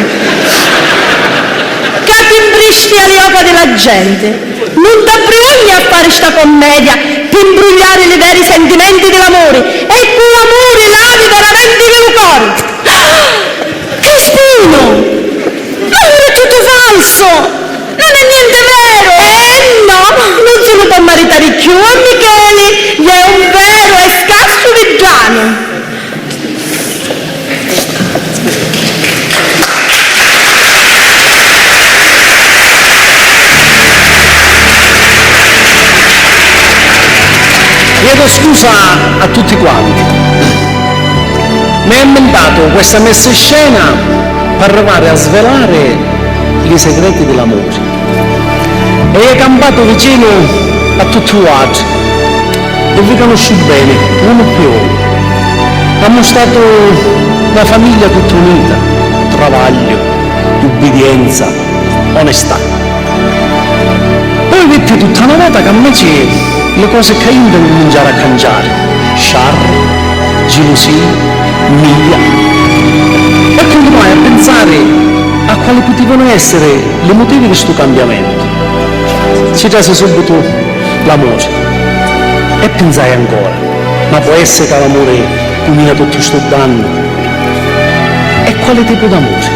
che ti imbristi alle occhi della gente. Non ti brogli a fare sta commedia per imbrugliare i veri sentimenti dell'amore, e quell'amore lavi veramente il cuore. Cristino, l'amore è tutto falso, non è niente vero. No, non se lo può maritare più a Michele, gli è un vero e scarso reggiano. Chiedo scusa a tutti quanti. Mi ho inventato questa messa in scena per arrivare a svelare i segreti dell'amore. E ho campato vicino a tutti gli altri e vi conosco bene, uno più uno. Abbiamo stato una famiglia tutta unita, travaglio, ubbidienza, onestà. Poi vedi tutta una volta che a me le cose che io devo cominciare a cambiare, sciarre, gelosia, miglia, e continuai a pensare a quali potevano essere i motivi di questo cambiamento. Ci trase subito l'amore e pensai ancora, ma può essere che l'amore combina tutto questo danno? E quale tipo d'amore?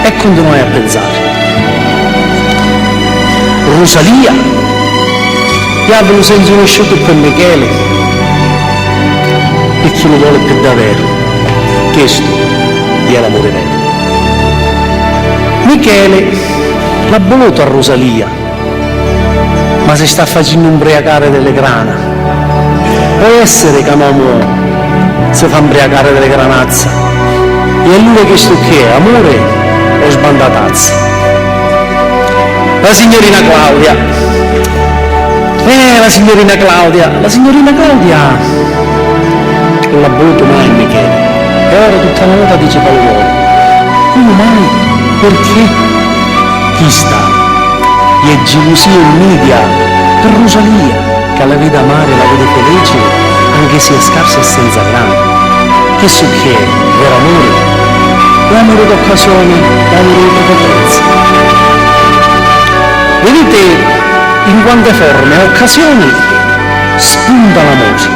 E continuai a pensare. Rosalia, io avevo senso conosciuto per Michele, e chi lo vuole per davvero, questo è l'amore vero. Michele l'ha voluto a Rosalia, ma si sta facendo imbriacare delle grana. Può essere che un uomo si fa imbriacare delle granazze, e a lui questo che è, amore o sbandatazza? La signorina Claudia, la signorina Claudia non l'ha voluto mai Michele, e ora tutta la volta dice Paolo, come mai? Perché? Chi sta? E gelosia e invidia per Rosalia, che la vede amare e la vede felice, anche se è scarsa e senza grande. Che so che è, vero amore? L'amore d'occasione, l'amore di prepotenza. Vedete in quante forme e occasioni spunta l'amore,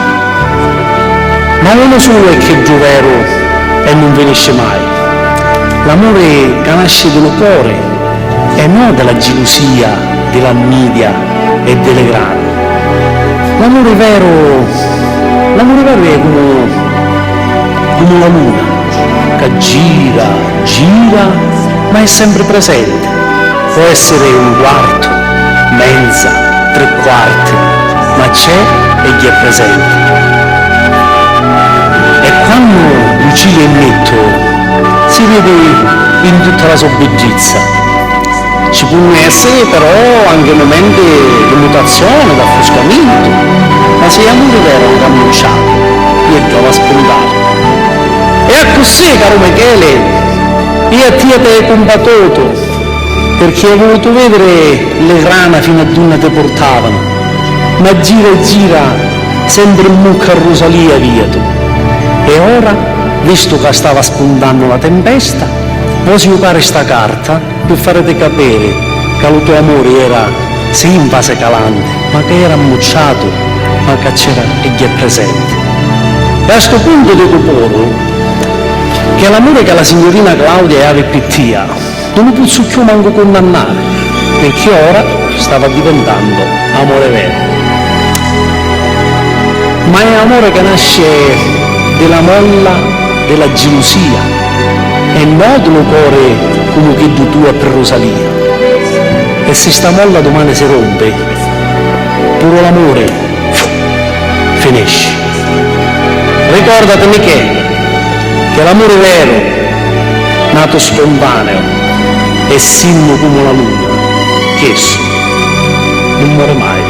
ma uno solo è che è giù vero e non finisce mai. L'amore che nasce dal cuore e non della gelosia, dell'invidia e delle grane. L'amore vero è come la luna che gira, ma è sempre presente. Può essere un quarto, mezza, tre quarti, ma c'è e gli è presente. E quando lucile il netto si vede in tutta la sua bellezza. Ci possono essere però anche momenti di mutazione, di affoscamento, ma se l'amore vero non annunciato, io trova spontaneo. E a così, caro Michele, io a te ti combattuto, perché ho voluto vedere le grana fino a dove ti portavano, ma gira e gira sempre mucca a Rosalia via tu. E ora, visto che stava spuntando la tempesta, voglio giocare sta carta per farti capire che il tuo amore era sì in fase calante, ma che era ammucciato, ma che c'era e gli è presente. E a questo punto dico pure che l'amore che la signorina Claudia aveva per te non lo posso più manco condannare, perché ora stava diventando amore vero. Ma è amore che nasce della molla della gelosia e non del cuore come che tu per Rosalia. E se sta molla domani si rompe, pure l'amore finisce. Ricordati Michele, che l'amore vero, nato spontaneo, è simile come la luna, che esso non muore mai.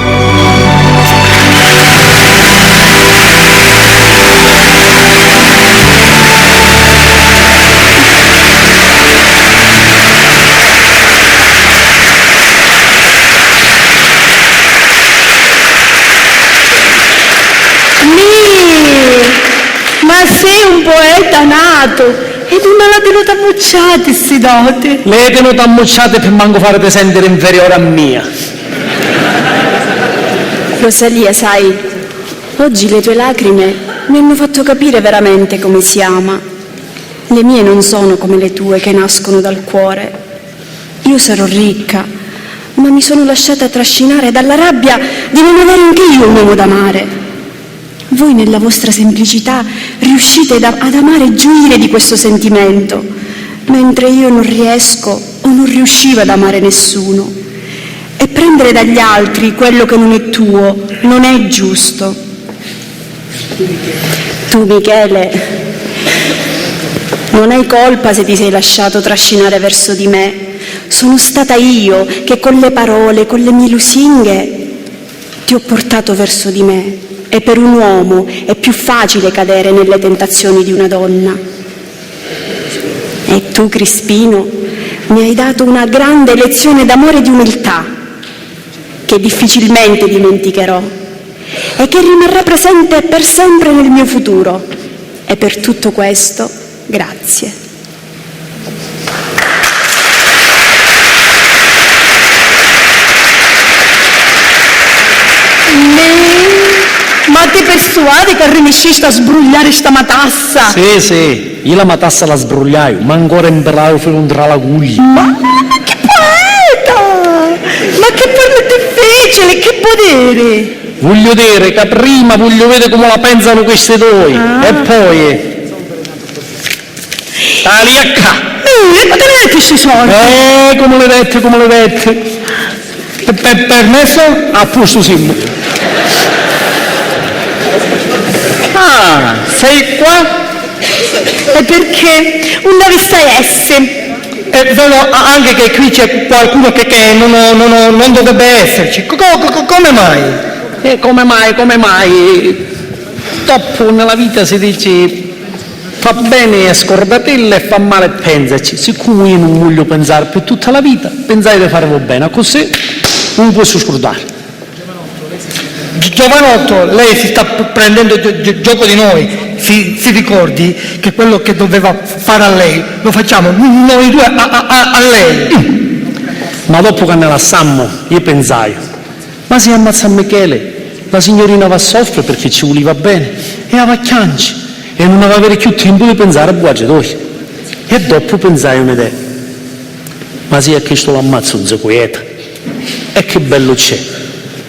sei un poeta nato e non me l'ha tenuta ammucciata, si dote. Lei è tenuta ammucciata per manco farete sentire inferiore a mia. Rosalia, sai, oggi le tue lacrime mi hanno fatto capire veramente come si ama. Le mie non sono come le tue che nascono dal cuore. Io sarò ricca, ma mi sono lasciata trascinare dalla rabbia di non avere anche io un uomo d'amare. Voi nella vostra semplicità riuscite ad amare e gioire di questo sentimento, mentre io non riesco o non riuscivo ad amare nessuno. E prendere dagli altri quello che non è tuo non è giusto. Tu, Michele, non hai colpa se ti sei lasciato trascinare verso di me. Sono stata io che con le parole, con le mie lusinghe, ti ho portato verso di me. E per un uomo è più facile cadere nelle tentazioni di una donna. E tu, Crispino, mi hai dato una grande lezione d'amore e di umiltà, che difficilmente dimenticherò e che rimarrà presente per sempre nel mio futuro. E per tutto questo, grazie. Ma ti persuadi che rinesciste a sbrugliare sta matassa? Sì, io la matassa la sbrugliai, ma ancora imbravo tra la cuglia. Ma che poeta! Ma che parla difficile, che potere! Voglio dire che prima voglio vedere come la pensano questi due, e poi... Taliacca! Ma te ne questi soldi? Come le dette. Permesso? A posto sì. Ah, sei qua? E perché? Dove stai esse? Vedo anche che qui c'è qualcuno che non dovrebbe esserci. Come mai? Come mai? Dopo nella vita si dice fa bene scordatella e fa male pensaci. Siccome io non voglio pensare per tutta la vita, pensai di farlo bene, così non posso scordare. Giovanotto, lei si sta prendendo gioco di noi. Si ricordi che quello che doveva fare a lei lo facciamo noi due a lei. Ma dopo che ne lasciammo, io pensai, ma se ammazza Michele, la signorina va a soffrire perché ci voleva bene e aveva chianci e non aveva avere più tempo di pensare a buaggiatori. E dopo pensai un'idea, ma se a questo l'ammazzo non si quieta, e che bello c'è,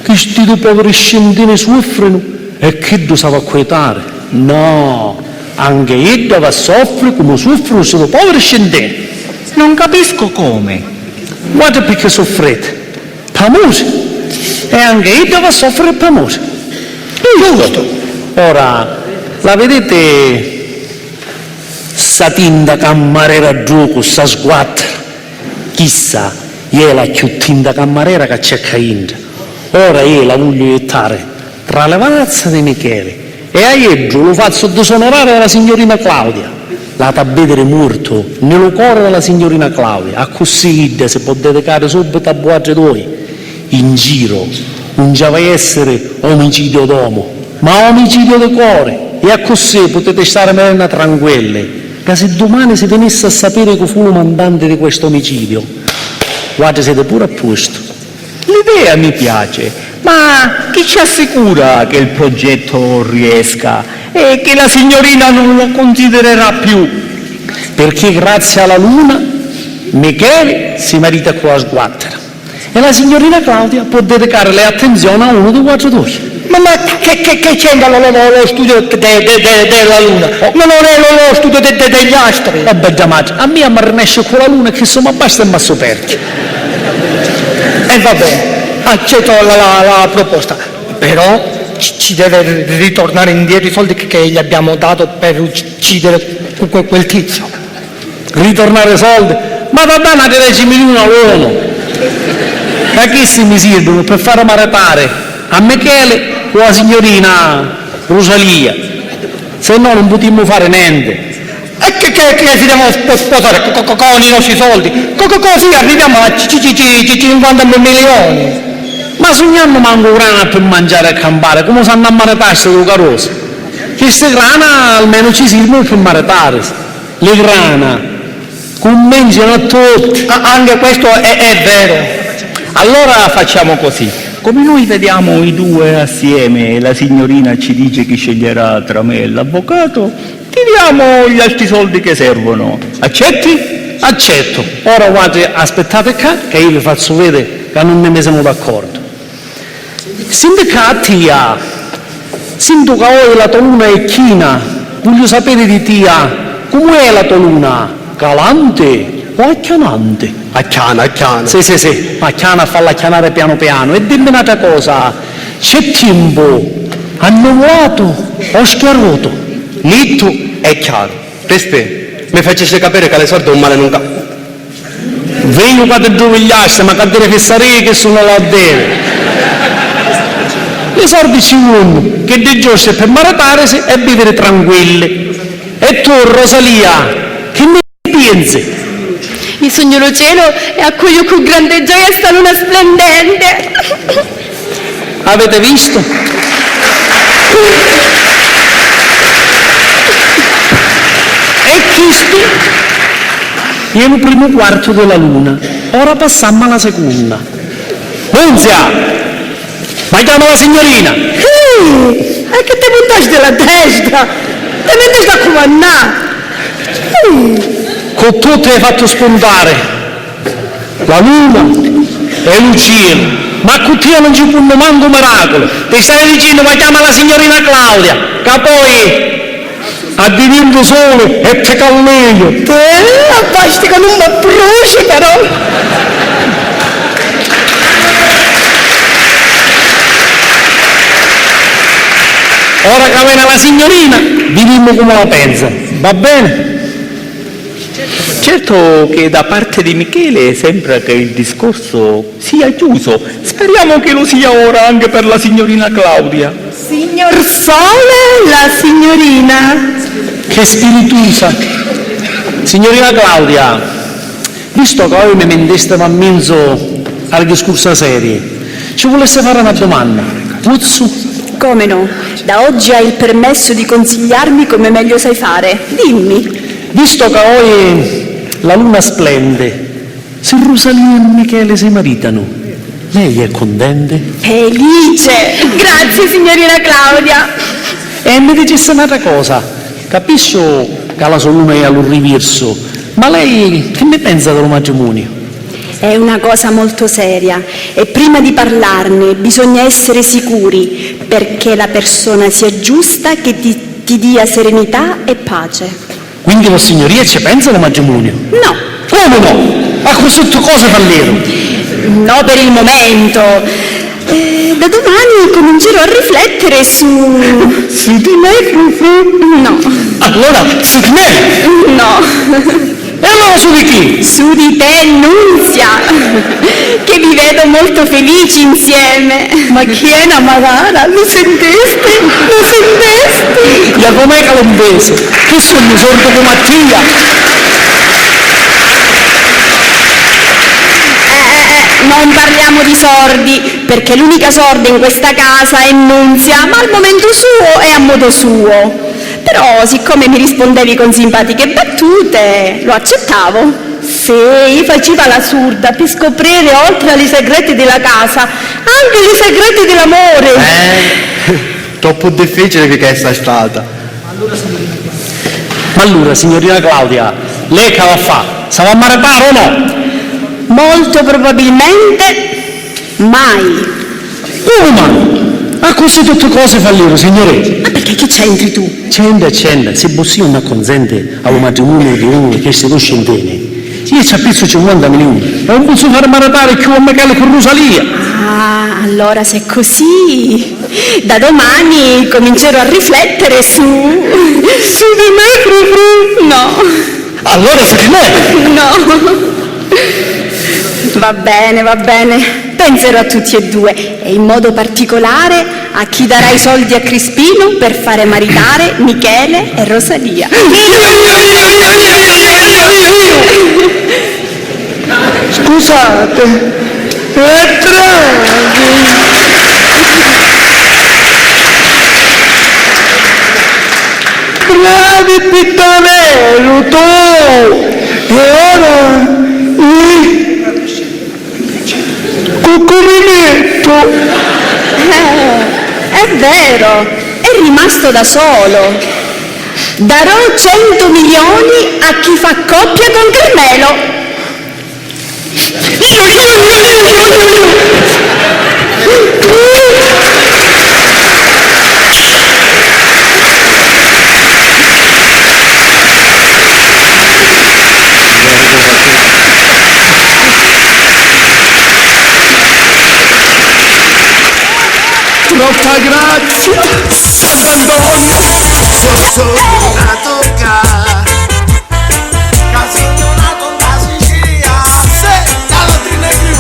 questi due poveri scendini soffrono e che lo sa quietare. No, anche io deve soffrire come soffrono solo poveri scendini. Non capisco come. Guarda perché soffrete, per amore, e anche io devo soffrire per amore. Giusto. Ora, la vedete sta tinta cammarera giù con sta sguatta? Chissà, io è la più tinta cammarera che c'è cainta. Ora io la voglio gettare tra le varazze di Michele e a Eggio lo faccio disonorare alla signorina Claudia. La tabbedere morto nel cuore della signorina Claudia, a così si può dedicare subito a buagge due. In giro non ci va essere omicidio d'uomo, ma omicidio di cuore, e a così potete stare bene tranquilli, che se domani si venisse a sapere che fu il mandante di questo omicidio, guarda, siete pure a posto. L'idea mi piace, ma chi ci assicura che il progetto riesca e che la signorina non lo considererà più? Perché grazie alla luna Michele si marita con la sguattera e la signorina Claudia può dedicare le attenzioni a uno dei guardatori. Ma che c'entra lo studio della luna? Ma non è lo studio degli astri. Vabbè, Giamaccio, a me mi rimesce con la luna che insomma basta e mi scoperti. E va bene, accetto la proposta, però ci deve ritornare indietro i soldi che gli abbiamo dato per uccidere quel tizio. Ritornare i soldi? Ma va bene a 10 milioni all'uomo. Ma che si mi servono per far maritare a Michele o la signorina Rosalia? Se no non potremmo fare niente. E che si devono sposare con i nostri soldi? Così arriviamo a 50 milioni. Ma sogniamo manco grana per mangiare e campare, come sanno a maritare sto caroso? Che queste grana almeno ci servono per maritare. Le grana cominciano a tutti. Anche questo è vero. Allora facciamo così. Come noi vediamo i due assieme e la signorina ci dice chi sceglierà tra me e l'avvocato, tiriamo gli altri soldi che servono. Accetti? Accetto. Ora guardi, aspettate qua che io vi faccio vedere che non ne siamo d'accordo. Sindicati, sento che oggi la tua luna è china. Voglio sapere di te, com'è la tua luna? Galante o acchianante? Acchiana. Sì, acchiana a farla acchianare piano piano. E dimmi un'altra cosa, c'è tempo annullato o schiarroto? Nitto è chiaro. Respetto. Mi facesse capire che le sordi un male non ca... Vengo qua ti giovigliasse, ma che deve fissare che sono là deve. Le sordi ci vogliono, che di giorno per maritarsi e vivere tranquilli. E tu, Rosalia, che ne pensi? Il sogno lo cielo e accoglio con grande gioia sta luna splendente. Avete visto? E questo è il primo quarto della luna. Ora passiamo alla seconda. Nunzia, ma chiama la signorina. E che te montaste della testa? Te metti da comandare. Con tutto hai fatto spuntare la luna e il cielo, ma con te non ci può manco miracolo. Ti stai dicendo ma chiama la signorina Claudia, che poi addivinto solo e te calmeglio. Basta che non mi bruci però. Ora che viene la signorina, vediamo come la pensa, va bene? Certo che da parte di Michele sembra che il discorso sia chiuso. Speriamo che lo sia ora anche per la signorina Claudia. Signor Sole, la signorina. Che spiritosa. Signorina Claudia, visto che voi mi menteste a mezzo alla discorsa serie, ci volesse fare una domanda? Puzzu? Come no? Da oggi hai il permesso di consigliarmi come meglio sai fare. Dimmi. Visto che oggi la luna splende, se Rosalia e Michele si maritano, lei è contente? Felice! Grazie signorina Claudia. E mi dicesse un'altra cosa, capisco che la sua luna è all'irriverso, ma lei che ne pensa del matrimonio? È una cosa molto seria e prima di parlarne bisogna essere sicuri perché la persona sia giusta che ti dia serenità e pace. Quindi la signoria ci pensa al matrimonio? No. Come no? Ma questo cosa fallero? No, per il momento. Da domani comincerò a riflettere su... Su di me, No. Allora, su di me? No. E allora su di chi? Su di te, Nunzia, che vi vedo molto felici insieme. ma chi è una magara? Lo sentiste? Lo sentiste? La com'è calabrese? Che sono sordo come Mattia? Non parliamo di sordi, perché l'unica sorda in questa casa è Nunzia, ma al momento suo e a modo suo. Però, siccome mi rispondevi con simpatiche battute, lo accettavo. Sì, faceva la surda per scoprire, oltre ai segreti della casa, anche i segreti dell'amore. Troppo difficile che sia stata. Ma allora, signorina Claudia, lei che va a fare? Se va a maritare o no? Molto probabilmente mai. Come mai? Ma queste tutte cose fallero, signore? Ma perché che c'entri tu? C'entra, se Bossio non acconsente al matrimonio di uno che si conosce bene, io ci ha preso 50 milioni, non posso fare maritare più a Michele con Rosalia. Ah, allora se è così, da domani comincerò a riflettere su di me, Frufru. No. Allora su di me? No. Va bene. Penserò a tutti e due e in modo particolare a chi darà i soldi a Crispino per fare maritare Michele e Rosalia. Scusate, è bravi. di pittanello, tu! E ora... Cucurinetto! È vero, è rimasto da solo. Darò 100 milioni a chi fa coppia con Carmelo. Troppa grazia! Sant'Antonio! Sotto una tocca, casignonato da Sicilia, se dalla trina più.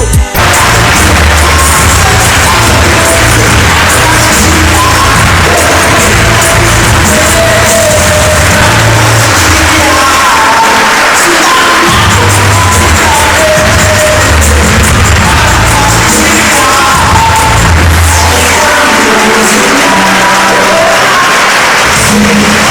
Thank you.